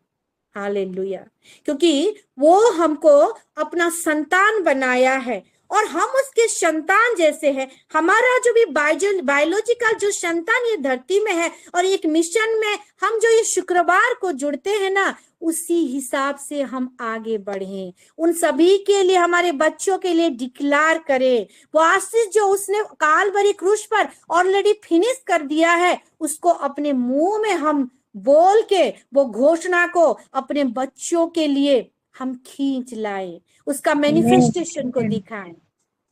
हालेलुया। क्योंकि वो हमको अपना संतान बनाया है और हम उसके संतान जैसे हैं। हमारा जो भी बायोलॉजिकल जो संतान ये धरती में है, और एक मिशन में हम जो ये शुक्रवार को जुड़ते हैं ना, उसी हिसाब से हम आगे बढ़ें, उन सभी के लिए, हमारे बच्चों के लिए डिक्लेयर करें। वो आशीष जो उसने कालवरी क्रूस पर ऑलरेडी फिनिश कर दिया है, उसको अपने मुंह में हम बोल के वो घोषणा को अपने बच्चों के लिए हम खींच लाए, उसका मैनिफेस्टेशन को दिखाएं।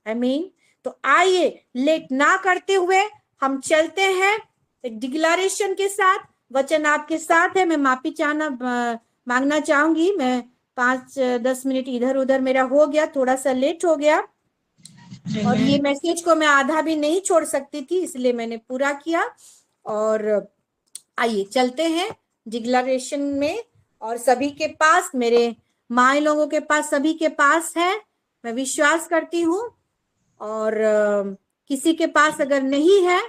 आमीन। तो आइए, लेट ना करते हुए हम चलते हैं एक डिक्लेरेशन के साथ। वचन आपके साथ है। मैं माफी मांगना चाहूंगी, मैं 5-10 मिनट इधर उधर मेरा हो गया, थोड़ा सा लेट हो गया, और ये मैसेज को मैं आधा भी नहीं छोड़ सकती थी, इसलिए मैंने पूरा किया। और आइए चलते हैं डिक्लेरेशन में। और सभी के पास, मेरे माए लोगों के पास, सभी के पास है, मैं विश्वास करती हूँ। और किसी के पास अगर नहीं है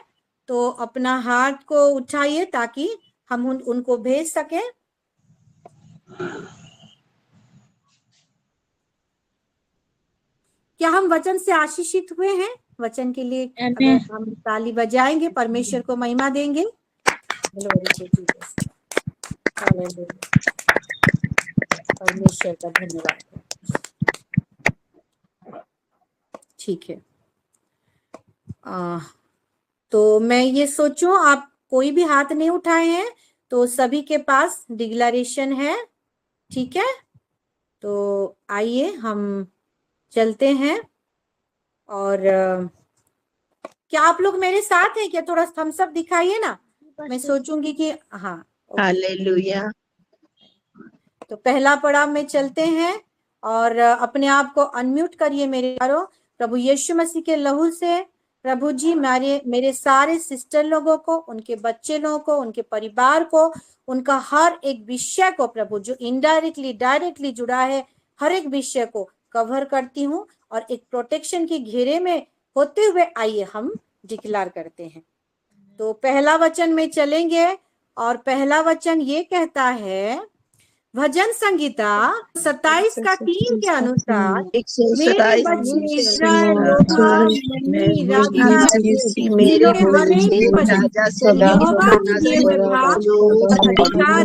तो अपना हाथ को उठाइए ताकि हम उनको भेज सके। क्या हम वचन से आशीषित हुए हैं? वचन के लिए अगर हम ताली बजाएंगे, परमेश्वर को महिमा देंगे। परमेश्वर का धन्यवाद। ठीक है। तो मैं ये सोचूं, आप कोई भी हाथ नहीं उठाए हैं तो सभी के पास डिक्लेरेशन है, ठीक है? तो आइए हम चलते हैं। और क्या आप लोग मेरे साथ हैं क्या? थोड़ा थम्स अप दिखाइए ना, मैं सोचूंगी कि हाँ। हालेलुया। तो पहला पड़ाव में चलते हैं और अपने आप को अनम्यूट करिए मेरे प्यारो। प्रभु यीशु मसीह के लहू से प्रभु जी मेरे सारे सिस्टर लोगों को, उनके बच्चे लोगों को, उनके परिवार को, उनका हर एक विषय को प्रभु जो इनडायरेक्टली डायरेक्टली जुड़ा है, हर एक विषय को कवर करती हूँ और एक प्रोटेक्शन के घेरे में होते हुए आइए हम डिक्लेयर करते हैं। तो पहला वचन में चलेंगे और पहला वचन ये कहता है, भजन संगीता 27 का 3 के अनुसार, मेरे बच्चे इस्राएल यहोवा मम्मी राजा मेरे हर एक वचन यहोवा के दिए हुए भाग और अधिकार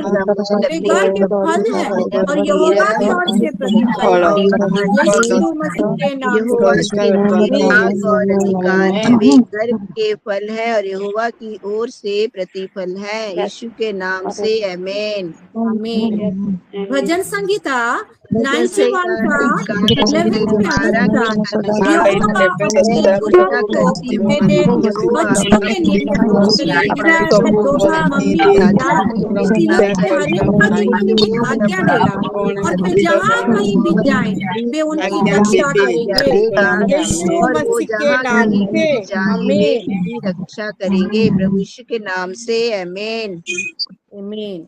बेगर के फल है और यहोवा की ओर से प्रतिफल है। यीशु मसीह के नाम से भाग और अधिकार है, बेगर के फल है और यहोवा की ओर से प्रतिफल है। यीशु के नाम से आमीन। आमीन। भजन संगीता 91 का 11 के अनुसार यहोवा अपनी पुरखा को मेरे बच्चों के निमित्त यहोवा मम्मी हर एक पति की आज्ञा देगा और वे जहाँ कहीं भी जाएं वे उनकी रक्षा करेंगे। यीशु मसीह के नाम से आमीन। रक्षा करेंगे प्रभु यीशु के नाम से आमीन। आमीन।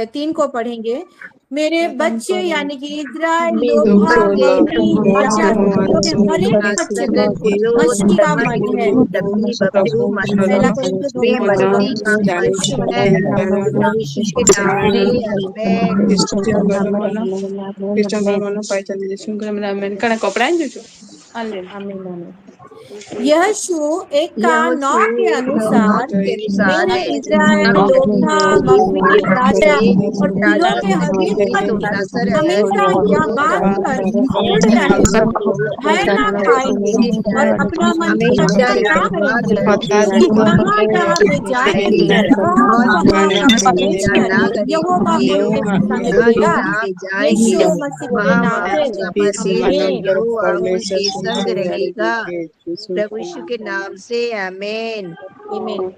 3 को पढ़ेंगे। मेरे बच्चे यानी कि इज़राइल लोग लोहा के राजा के हर एक बच्चे में मसीह का मन है। पहला कोरिन्थियों 2 वे में मसीह का वंश है। प्रभु यीशु के नाम से आमीन। यहोशू 1:9 के अनुसार मेरे इज़राइल लोथा मम्मी राजा और दिलों के हर एक बच्चे हमेशा यह बात पर दृढ़ रहेंगे, भय ना खाएंगे और अपना मन हमेशा ना याद करेंगे कि जहाँ वे जाएंगे वहाँ का परमेश्वर यहोवा उनके संग रहेगा। यीशु मसीह के नाम से आमीन। उनके संग रहेगा। प्रभु यीशु के नाम से आमीन।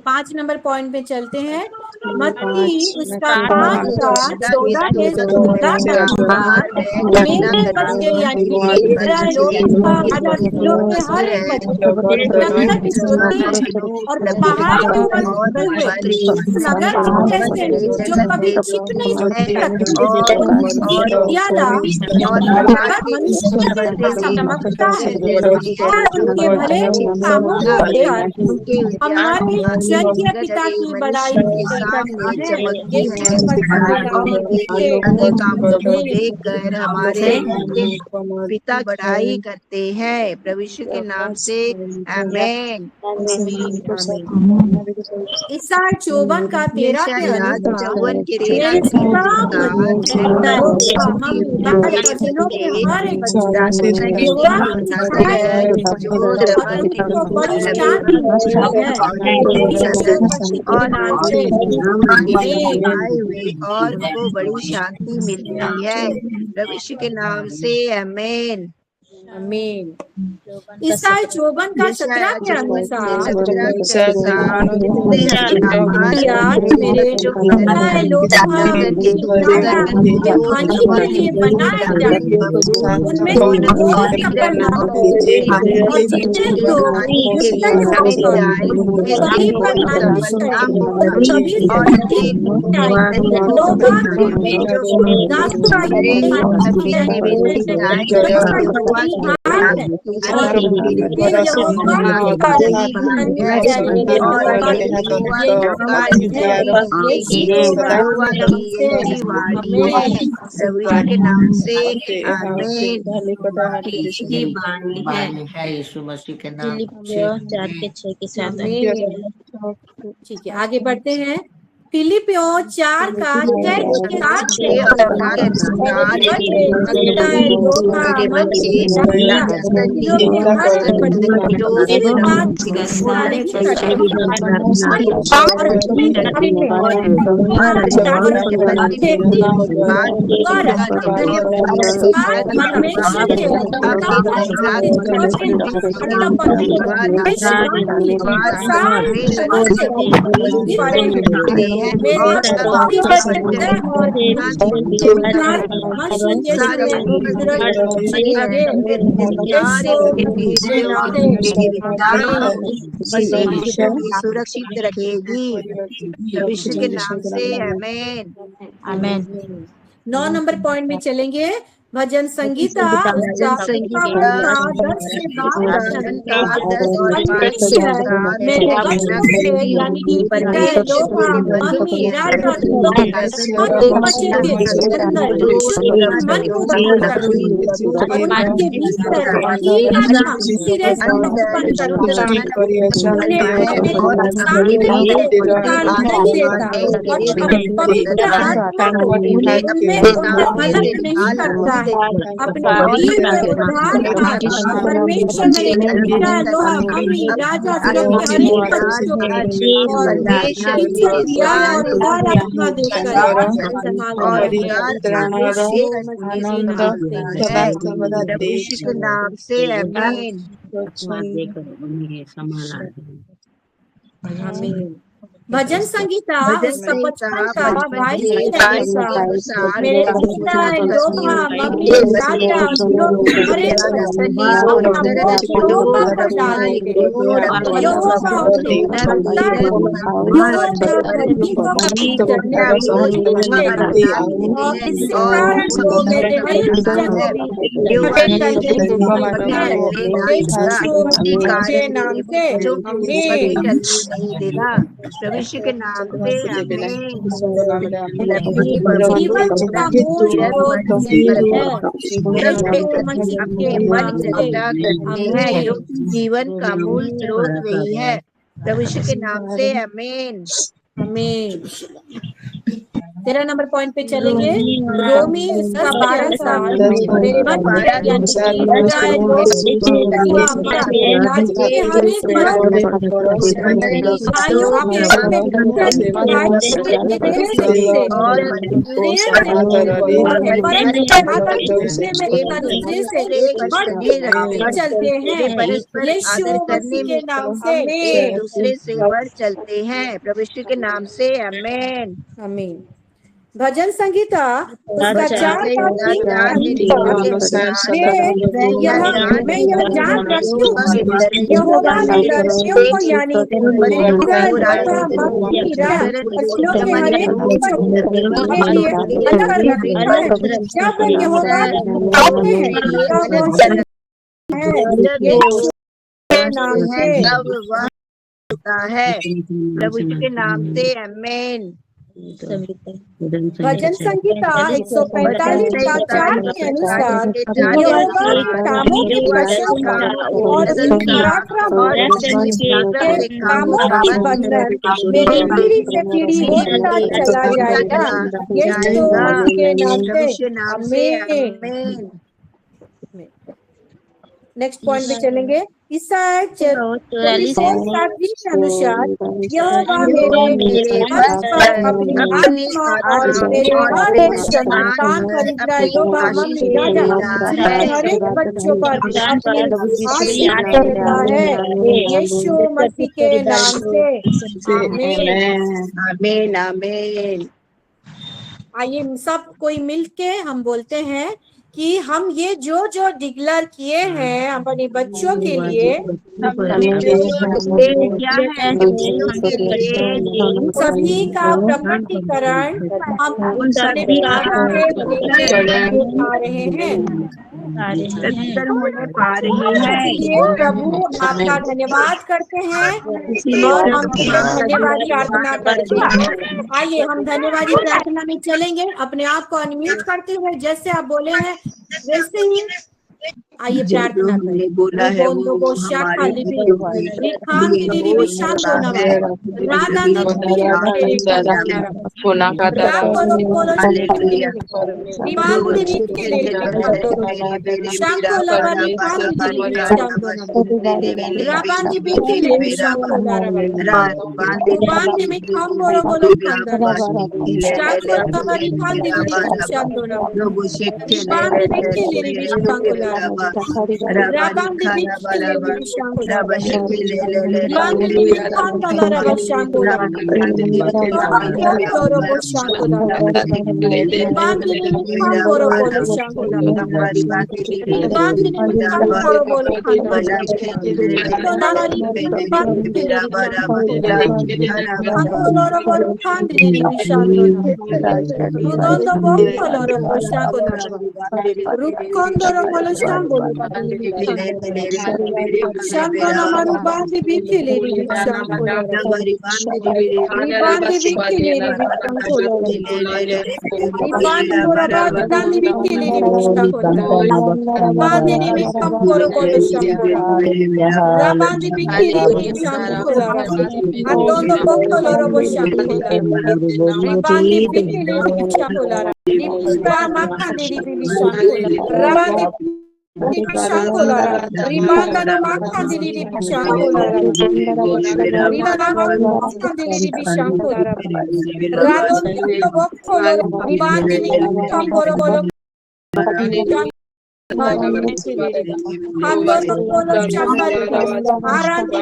5 नंबर पॉइंट पे चलते हैं। मत्ती उसका 5:14 से 16 के अनुसार मेरे बच्चे यानी कि इज़राइल लोग के हर एक बच्चे जंगल की सोती और पहाड़ के ऊपर हुए नगर जैसे जो कभी छिप नहीं सकते मनुष्य के चमकता है और उनके भले कामों को देखकर हमारे स्वर्गीय पिता की बड़ाई देखकर हमारे पिता बड़ाई करते हैं। प्रभु यीशु के नाम से आमीन। ईसाई 54 का 13 के अनुसार मेरे और को बड़ी शांति मिलती है। प्रभु यीशु के नाम से आमीन। आमीन। ईसाई 54 का 17 के अनुसार मेरे लोग हानि के लिए बनाए जाते उनमें और कपट ना करें और जितने लोग सभी पर के नाम से आमीन। यीशु मसीह के नाम ठीक है, आगे बढ़ते हैं। फिलिपियों 4 का सुरक्षित रखेगी। विश्व के नाम से आमीन। आमीन। 9 नंबर पॉइंट में चलेंगे। भजन संगीता अपने परमेश्वर लोहा मम्मी राजा नाम से आमीन। भजन संगीता भजन उसका संहिता 55 का 55 22 के के 22 के अनुसार अनुसार मेरे मेरे पिता पिता योगा मम्मी ये चाचा लोग हर एक सनी और अपना इतर बोझ यहोवा लोग पर डाल अपना देते जोड़ अपने यहोवा उन्हें उठाता है यहोवा धरती को अपनी जन्नत में देता और इसके कारण वो मेरे भविष्य को भी खड़े करने है यीशु मसीह के नाम से आमीन। नहीं देगा। भविष्य के नाम से आमीन। जीवन का मूल स्रोत यही है यीशु मसीह के फल नाम से इकट्ठा करते हैं आमीन। क्योंकि जीवन का मूल स्रोत वही है। भविष्य के नाम से आमीन। आमीन। 13 नंबर पॉइंट पे चलेंगे। रोमी उसका 12 साल मेरे बच्चे यानी कि इस्राएल लोग हुआ राज्य के हर एक भाइयों के अपने और चलते हैं परस्पर यीशु आदर करने मसीह के में नाम से एक दूसरे से बढ़ चलते हैं। प्रभु के नाम से आमीन। आमीन। भजन संगीता उसका 4 का 3 मैं यह जान रखती हूँ यहोवा ने लड़कियों को यानी फसलों के हर एक के लिए अलग रखा है। जब यहोवा कहते हैं तब वो नाम से तब वह होता है। प्रभु के नाम से आमीन। भजन संगीता 145 का 4 के अनुसार यहोवा कामों की प्रशंसा और पराक्रम के कामों की बंधन मेरी पीढ़ी से पीढ़ी होता चला जाएगा यीशु मसीह के नाम से आमीन। नेक्स्ट पॉइंट पे चलेंगे। ईसाई 44:7 के अनुसार यहोवा मेरे पर अपनी आत्मा और मेरे हर एक संतान पर हर एक बच्चों पर अपनी आशीष देता है यीशु मसीह के नाम से आमीन। आमीन। आइए सब कोई मिलके हम बोलते हैं कि हम ये जो डिक्लेयर किए हैं अपने बच्चों के लिए सभी का प्रकटीकरण हम अपने आ रहे हैं। इसलिए प्रभु आपका धन्यवाद करते हैं और हम धन्यवाद प्रार्थना करते हैं। आइए हम धन्यवादी प्रार्थना में चलेंगे। अपने आप को अनम्यूट करते हुए जैसे आप बोले हैं वैसे ही आइए प्रार्थना करें। बोला है वो हमारे Handolo polo shambari arande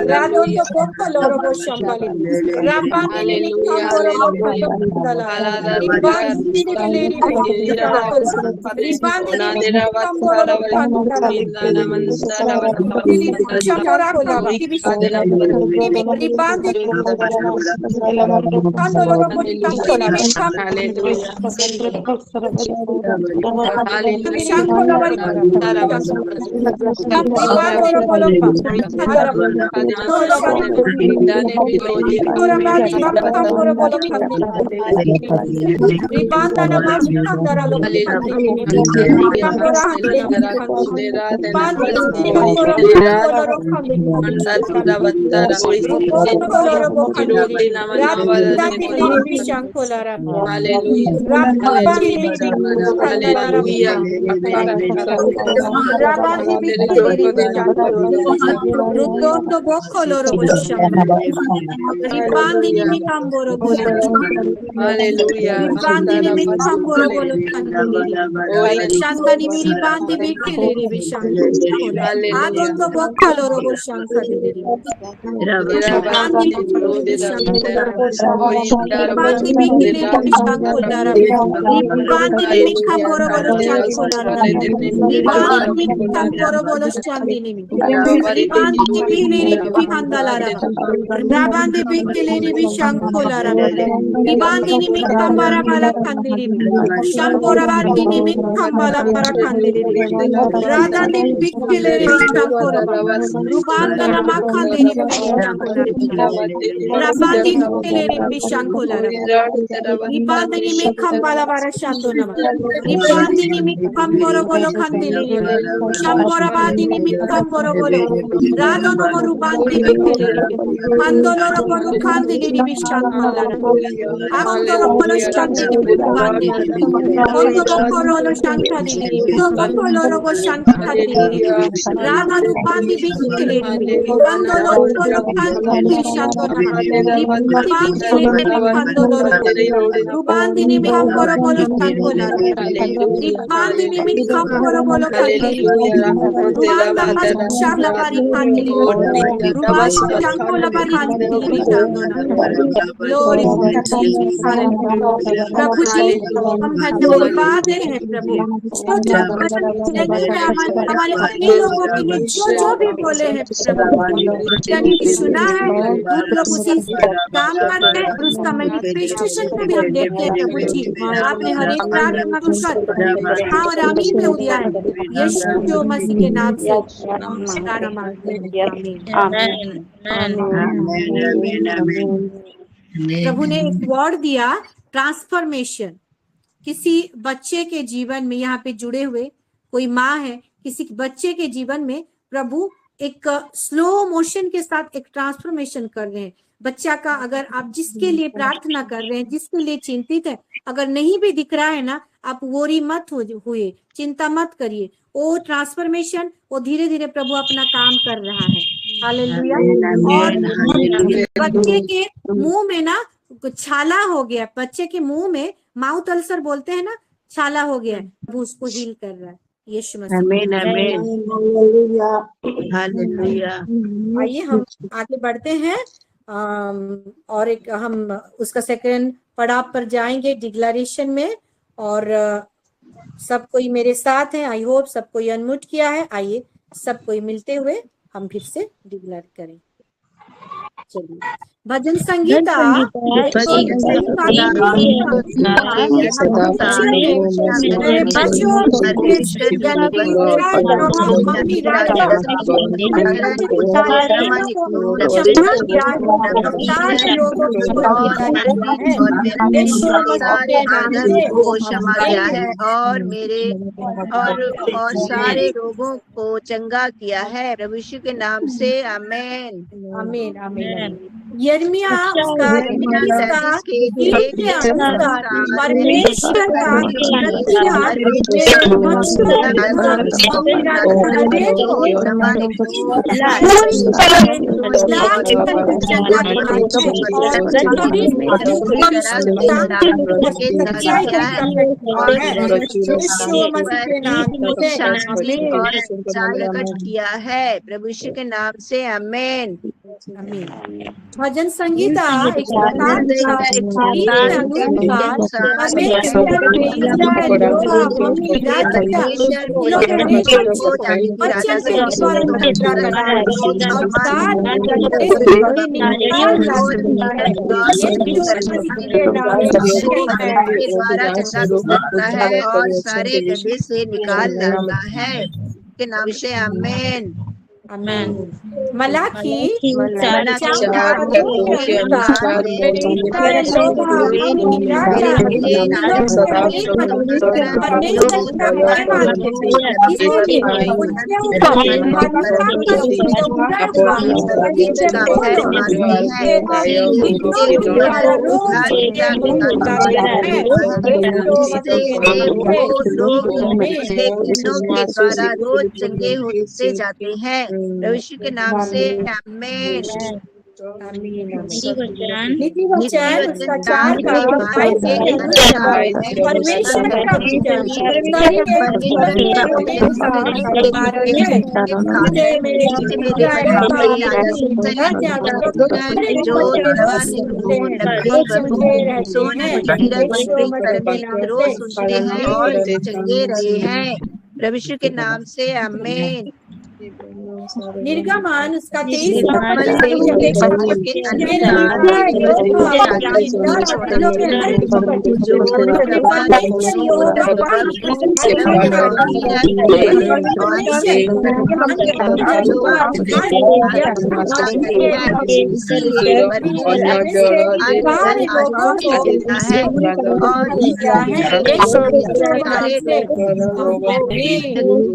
radondo bocco loro bo shambali rambani ni kamboro bocco dala ribandi ni beleri ribandi ni kamboro kandala shambara kola ribandi kandolo bo kandini mi Shankara bari ribandolo polo ribandana masi kandara lo Rudondo boccolo ribandini mi camboro bolo ribandini mi camboro bolo shandani mi ribandi mi chileri bishango adondo boccolo robo shankari ribandi mi ribandi mi chileri bishango ribandi mi camboro bolo shango ribandi mi camboro bolo shandini mi ribandi mi chileri bihandalara rabandi mi chileri bishangolara ribandi mi cambara bala kandiri shambora bandini mi cambala para kandiri radandi mi chileri bishangora rubanda na makandiri bishangora rabandi mi chileri bishangolara ribandi mi cambala para shandona ribandi mi camboro bolo kandiri shambora bandini mi camboro bolo radono rubandi mi chileri andolo bolo kandiri bishangolara andolo bolo shandiri rubandi andolo bolo shandiri andolo bolo shandiri rada rubandi mi chileri andolo bolo kandiri bishangolara ribandi mi andolo rubandi mi camboro bolo shangolara ribandi mi camboro bolo kandiri rubanda shamla bari kandiri rubandi shangola bari kandiri bishangolara glory प्रभु जी हम धन्यवाद हैं प्रभु जो जो वचन जिंदगी में हमारे अपने लोगों के लिए जो जो भी बोले हैं प्रभु सुना है दूत लोग उसी काम करते हैं और उसका मैनिफेस्टेशन को भी हम देखते हैं प्रभु जी आपने हर एक प्रार्थना को हाँ और आमीन में दिया है यीशु मसीह के नाम से प्रार्थना मांगते हैं प्रभु ने एक वर्ड दिया ट्रांसफॉर्मेशन किसी बच्चे के जीवन में यहाँ पे जुड़े हुए कोई माँ है किसी बच्चे के जीवन में प्रभु एक स्लो मोशन के साथ एक ट्रांसफॉर्मेशन कर रहे हैं बच्चा का अगर आप जिसके लिए प्रार्थना कर रहे हैं जिसके लिए चिंतित है अगर नहीं भी दिख रहा है ना आप वोरी मत हुए चिंता मत करिए वो ट्रांसफॉर्मेशन वो धीरे धीरे प्रभु अपना काम कर रहा है हालेलुया और बच्चे के मुंह में ना छाला हो गया बच्चे के मुंह में माउथ अल्सर बोलते हैं ना छाला हो गया प्रभु उसको हील कर रहा है यीशु मसीह आइए हम आगे बढ़ते हैं और एक हम उसका सेकंड पड़ाव पर जाएंगे डिक्लेरेशन में और सब कोई मेरे साथ है आई होप सब कोई अनम्यूट किया है आइए सब कोई मिलते हुए हम फिर से डिक्लेयर करें चलिए भजन संगीता और मेरे और सारे रोगों को चंगा किया है प्रभु यीशु के नाम से आमीन आमीन आमीन यिर्मयाह उसका 33 का 1 के अनुसार परमेश्वर का हथियार किया है। प्रभु यीशु के नाम से आमीन। भजन संगीता 107 का 3 अनुसार परमेश्वर ने इस्राएल यहोवा मम्मी राजा लोग बच्चन के द्वारा खतरा करता है और सात है और सारे गड्ढे से निकाल लाता है के नाम से आमीन। आमीन। मलाकी रोज चंगे होते जाते हैं। प्रभु यीशु के नाम से आमीन। नीति वचन उसका 4 का 22 के अनुसार परमेश्वर का वचन रोज सुनते हैं और चंगे रहे हैं। प्रभु यीशु के नाम से आमीन। निर्गमन उसका 23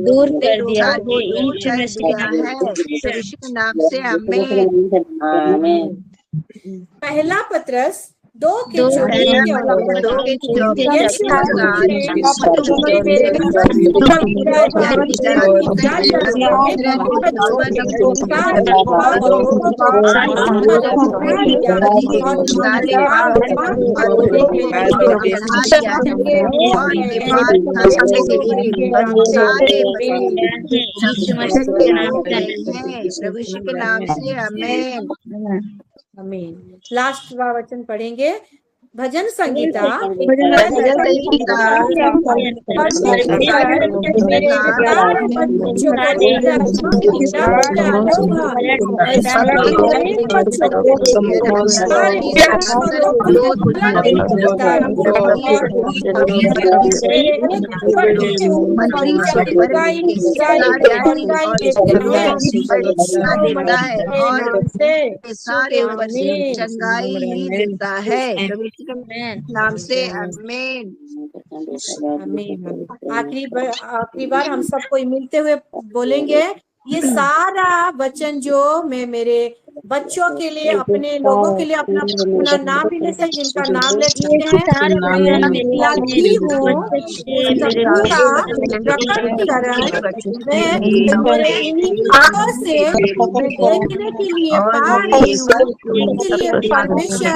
दूर कर दिया है। यीशु के नाम से आमीन। पहला पत्रस 2 के प्रभु यीशु के नाम से आमीन। आमीन। लास्ट वचन पढ़ेंगे भजन संगीता चंगाई देता है। नाम से आमीन। आखिरी बार हम सबको मिलते हुए बोलेंगे ये सारा वचन जो मैं मेरे बच्चों के लिए अपने लोगों के लिए अपना नाम भी लेते हैं जिनका नाम लेते हैं देखने के लिए परमेश्वर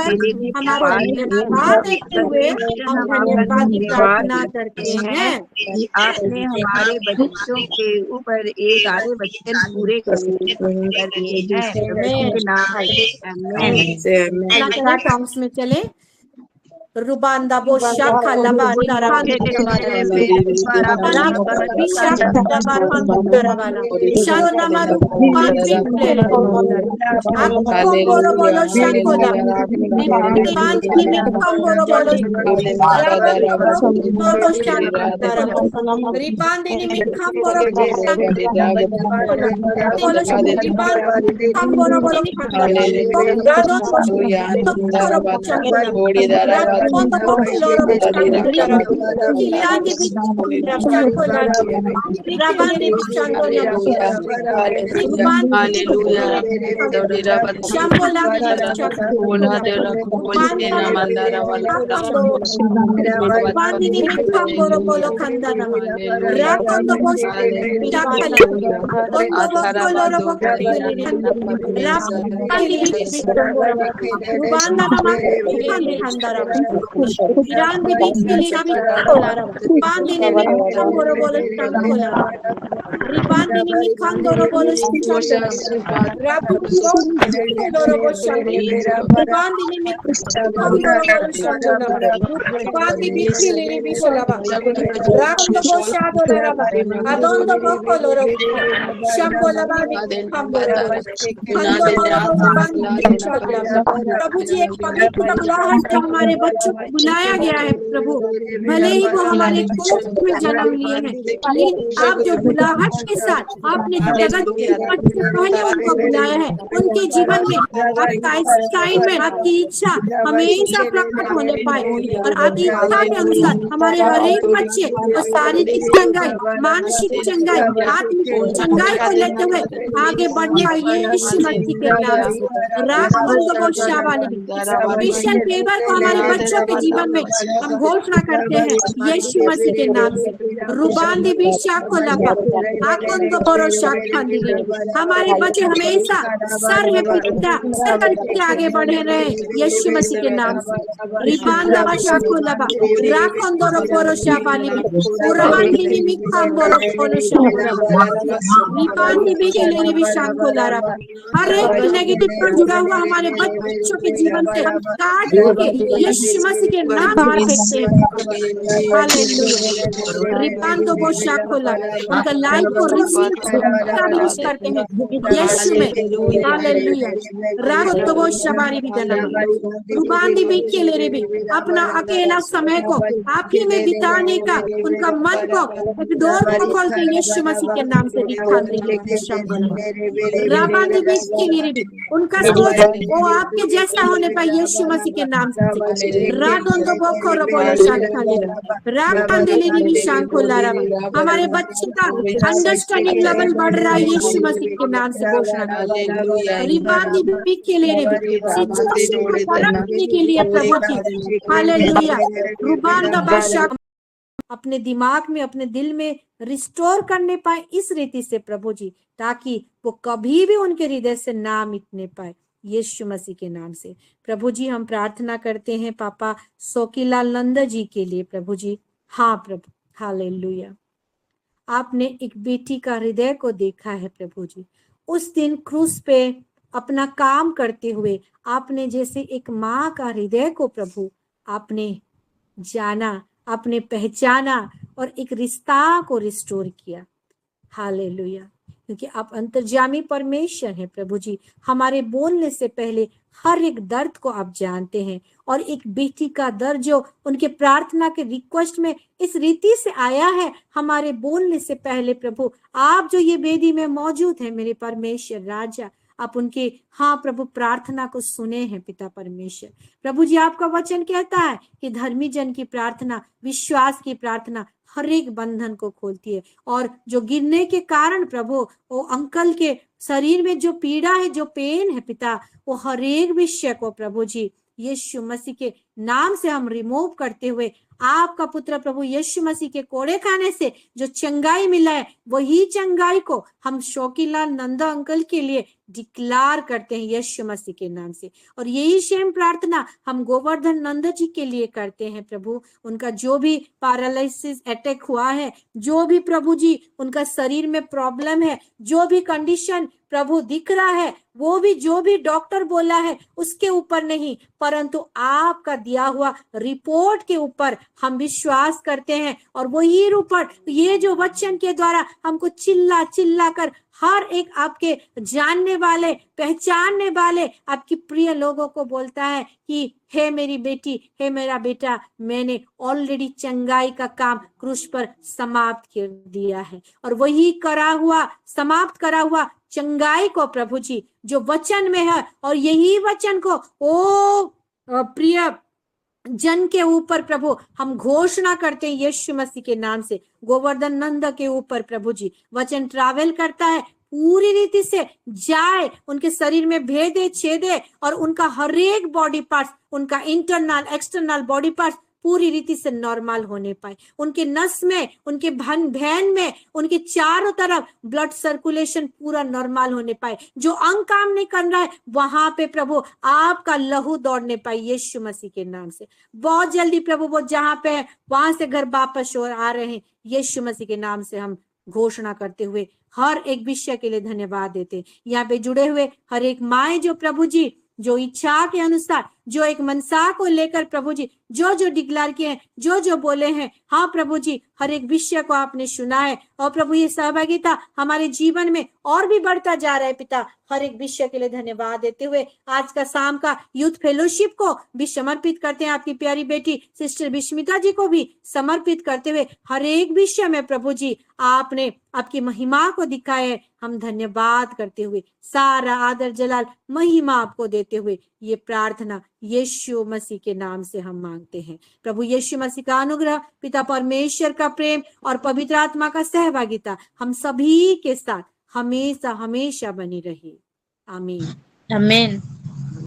हमारा धन्यवाद देते हुए हम धन्यवाद की प्रार्थना करते हैं कि आपने हमारे बच्चों के ऊपर एक सारे वचन पूरे कर दिए हैं। टॉन्ग्स में चले रुबांदा बोशा खालाबा तारावाला शांतना रुबांदी आपको बोलो बोलो शांकोदा रिबांदी में कम बोलो बोलो बोलो शांकोदा रिबांदी में कम बोलो बोलो रिबांदी कम बोलो बोलो Rakondo Bokoloro Bishkandaraba, Kiliandi Bishkankola, Rabandi Bishkandola, Rubandi Shambola Bandini Mikamboro Bolo Kandanama, Rakondo Bosh Chakali, Ondo Bokoloro Rubanda Nama Kandarama, Irandi Bikili Kolarama, Bandini Mikamboro Bolo Shankola, Ribandini Mikandoro Bolo Shankola, Rakundo Bolo Shankola, Ribandini Mikandoro Bolo Shankola, Ribandi Bikili Bisholaba, Rakundo Boshado Laraba, Adondo Bokoloro, Shambola Bani Kambora, प्रभु जी एक पवित्र बुलाहट जब हमारे बच्चों को बुलाया गया है प्रभु, भले ही वो हमारे कोख में जन्म लिए हैं, लेकिन आप जो बुलाहट के साथ आपने जगत से पहले उनको बुलाया है, उनके जीवन में आपका असाइनमेंट, आपकी इच्छा हमेशा प्रकट होने पाए और आपकी इच्छा के अनुसार हमारे हर एक बच्चे और शारीरिक चंगाई, मानसिक चंगाई, आत्मिक चंगाई को लेते हुए आगे बढ़ने का यीशु मसीह के नाम से स्पेशल फेवर को हमारे बच्चों के जीवन में हम घोषणा करते हैं यीशु मसीह के नाम से। रुबांदी भी शाखो लपा आकुंद बोरो शाखांदी, हमारे बच्चे हमेशा सर है पिता सर करके आगे बढ़े रहे यीशु मसीह के नाम से। रिबांदा शाखो लपा राकुंद बोरो शाबाली उरबांदी भी खांबोरो बोरो शाखो रिबांदी भी के लिए भी शाखो लारा, हर एक नेगेटिव पर जुड़ा हुआ हमारे बच्चों के जीवन से हम काट के यीशु मसीह के नाम बाहर फेंकते हैं। हालेलुया। रिबांदो वो शाखोला उनका लाइफ को रिस्टैब्लिश करते हैं यीशु में। हालेलुया। रात तो वो शबारी भी देना, रुबांदी भी खेले रे भी अपना अकेला समय को आप ही में बिताने का उनका मन को एक डोर को खोल के यीशु मसीह के नाम से दिखा देंगे। राबांदी भी खेले रे भी उनका सोच वो आपके जैसा होने पर यीशु मसीह के नाम से रादोंदो बोखोरो बोलो शांखाले राबांदी भी शांखोला रहा, हमारे बच्चे का अंडरस्टैंडिंग लेवल बढ़ रहा है यीशु मसीह के नाम से घोषणा करते हैं। रिबांदी भी के लिए सिचुएशन को परखने के लिए प्रभु जी हालेलुया। रुबांदा बादशाह अपने दिमाग में अपने दिल में रिस्टोर करने पाए इस रीति से प्रभु जी, ताकि वो कभी भी उनके हृदय से ना मिटने पाए यीशु मसीह के नाम से। प्रभु जी हम प्रार्थना करते हैं पापा सोकीलाल नंद जी के लिए प्रभु जी। हाँ प्रभु हालेलुया, आपने एक बेटी का हृदय को देखा है प्रभु जी, उस दिन क्रूस पे अपना काम करते हुए आपने जैसे एक माँ का हृदय को प्रभु आपने जाना, आपने पहचाना और एक रिश्ता को रिस्टोर किया। हालेलुया, क्योंकि आप अंतर्यामी परमेश्वर हैं प्रभु जी, हमारे बोलने से पहले हर एक दर्द को आप जानते हैं और एक बेटी का दर्द जो उनके प्रार्थना के रिक्वेस्ट में इस रीति से आया है हमारे बोलने से पहले प्रभु, आप जो ये वेदी में मौजूद है मेरे परमेश्वर राजा, आप उनके हाँ प्रभु प्रार्थना को सुने हैं पिता परमेश्वर। प्रभु जी आपका वचन कहता है कि धर्मी जन की प्रार्थना, विश्वास की प्रार्थना हर एक बंधन को खोलती है, और जो गिरने के कारण प्रभु वो अंकल के शरीर में जो पीड़ा है, जो पेन है पिता, वो हर एक विषय को प्रभु जी यीशु मसीह के नाम से हम रिमूव करते हुए आपका पुत्र प्रभु यीशु मसीह के कोड़े खाने से जो चंगाई मिला है वही चंगाई को हम शौकीलाल नंदा अंकल के लिए डिक्लार करते हैं यीशु मसीह के नाम से। और यही सेम प्रार्थना हम गोवर्धन नंद जी के लिए करते हैं प्रभु, उनका जो भी पैरालिसिस अटैक हुआ है, जो भी प्रभु जी उनका शरीर में प्रॉब्लम है, जो भी कंडीशन प्रभु दिख रहा है, वो भी जो भी डॉक्टर बोला है उसके ऊपर नहीं, परंतु आपका दिया हुआ रिपोर्ट के ऊपर हम विश्वास करते हैं। और वही रिपोर्ट ये जो वचन के द्वारा हमको चिल्ला चिल्ला कर हर एक आपके जानने वाले, पहचानने वाले आपकी प्रिय लोगों को बोलता है कि हे मेरी बेटी, हे मेरा बेटा, मैंने ऑलरेडी चंगाई का काम क्रूस पर समाप्त कर दिया है। और वही करा हुआ, समाप्त करा हुआ चंगाई को प्रभु जी जो वचन में है, और यही वचन को ओ प्रिय जन के ऊपर प्रभु हम घोषणा करते हैं यीशु मसीह के नाम से। गोवर्धन नंद के ऊपर प्रभु जी वचन ट्रैवल करता है, पूरी रीति से जाए, उनके शरीर में भेदे छेदे और उनका हर एक बॉडी पार्ट, उनका इंटरनल एक्सटर्नल बॉडी पार्ट पूरी रीति से नॉर्मल होने पाए। उनके नस में, उनके भेन में, उनके चारों तरफ ब्लड सर्कुलेशन पूरा नॉर्मल होने पाए। जो अंग काम नहीं कर रहा है वहां पे प्रभु आपका लहू दौड़ने पाए यीशु मसीह के नाम से। बहुत जल्दी प्रभु वो जहां पे है वहां से घर वापस आ रहे हैं यीशु मसीह के नाम से। हम घोषणा करते हुए हर एक विषय के लिए धन्यवाद देते हैं। यहाँ पे जुड़े हुए हर एक माए जो प्रभु जी जो इच्छा के अनुसार, जो एक मनसा को लेकर प्रभु जी जो डिक्लेयर किए हैं, जो बोले हैं, हाँ प्रभु जी हर एक विषय को आपने सुना है और प्रभु ये सहभागिता हमारे जीवन में और भी बढ़ता जा रहा है पिता। हर एक विषय के लिए धन्यवाद देते हुए आज का शाम का यूथ फेलोशिप को भी समर्पित करते हैं, आपकी प्यारी बेटी सिस्टर विस्मिता जी को भी समर्पित करते हुए हर एक विषय में प्रभु जी आपने आपकी महिमा को दिखाया है। हम धन्यवाद करते हुए सारा आदर जलाल महिमा आपको देते हुए ये प्रार्थना यीशु मसीह के नाम से हम मांगते हैं। प्रभु यीशु मसीह का अनुग्रह, पिता परमेश्वर का प्रेम और पवित्र आत्मा का सहभागिता हम सभी के साथ हमेशा हमेशा बनी रहे। आमीन। आमीन।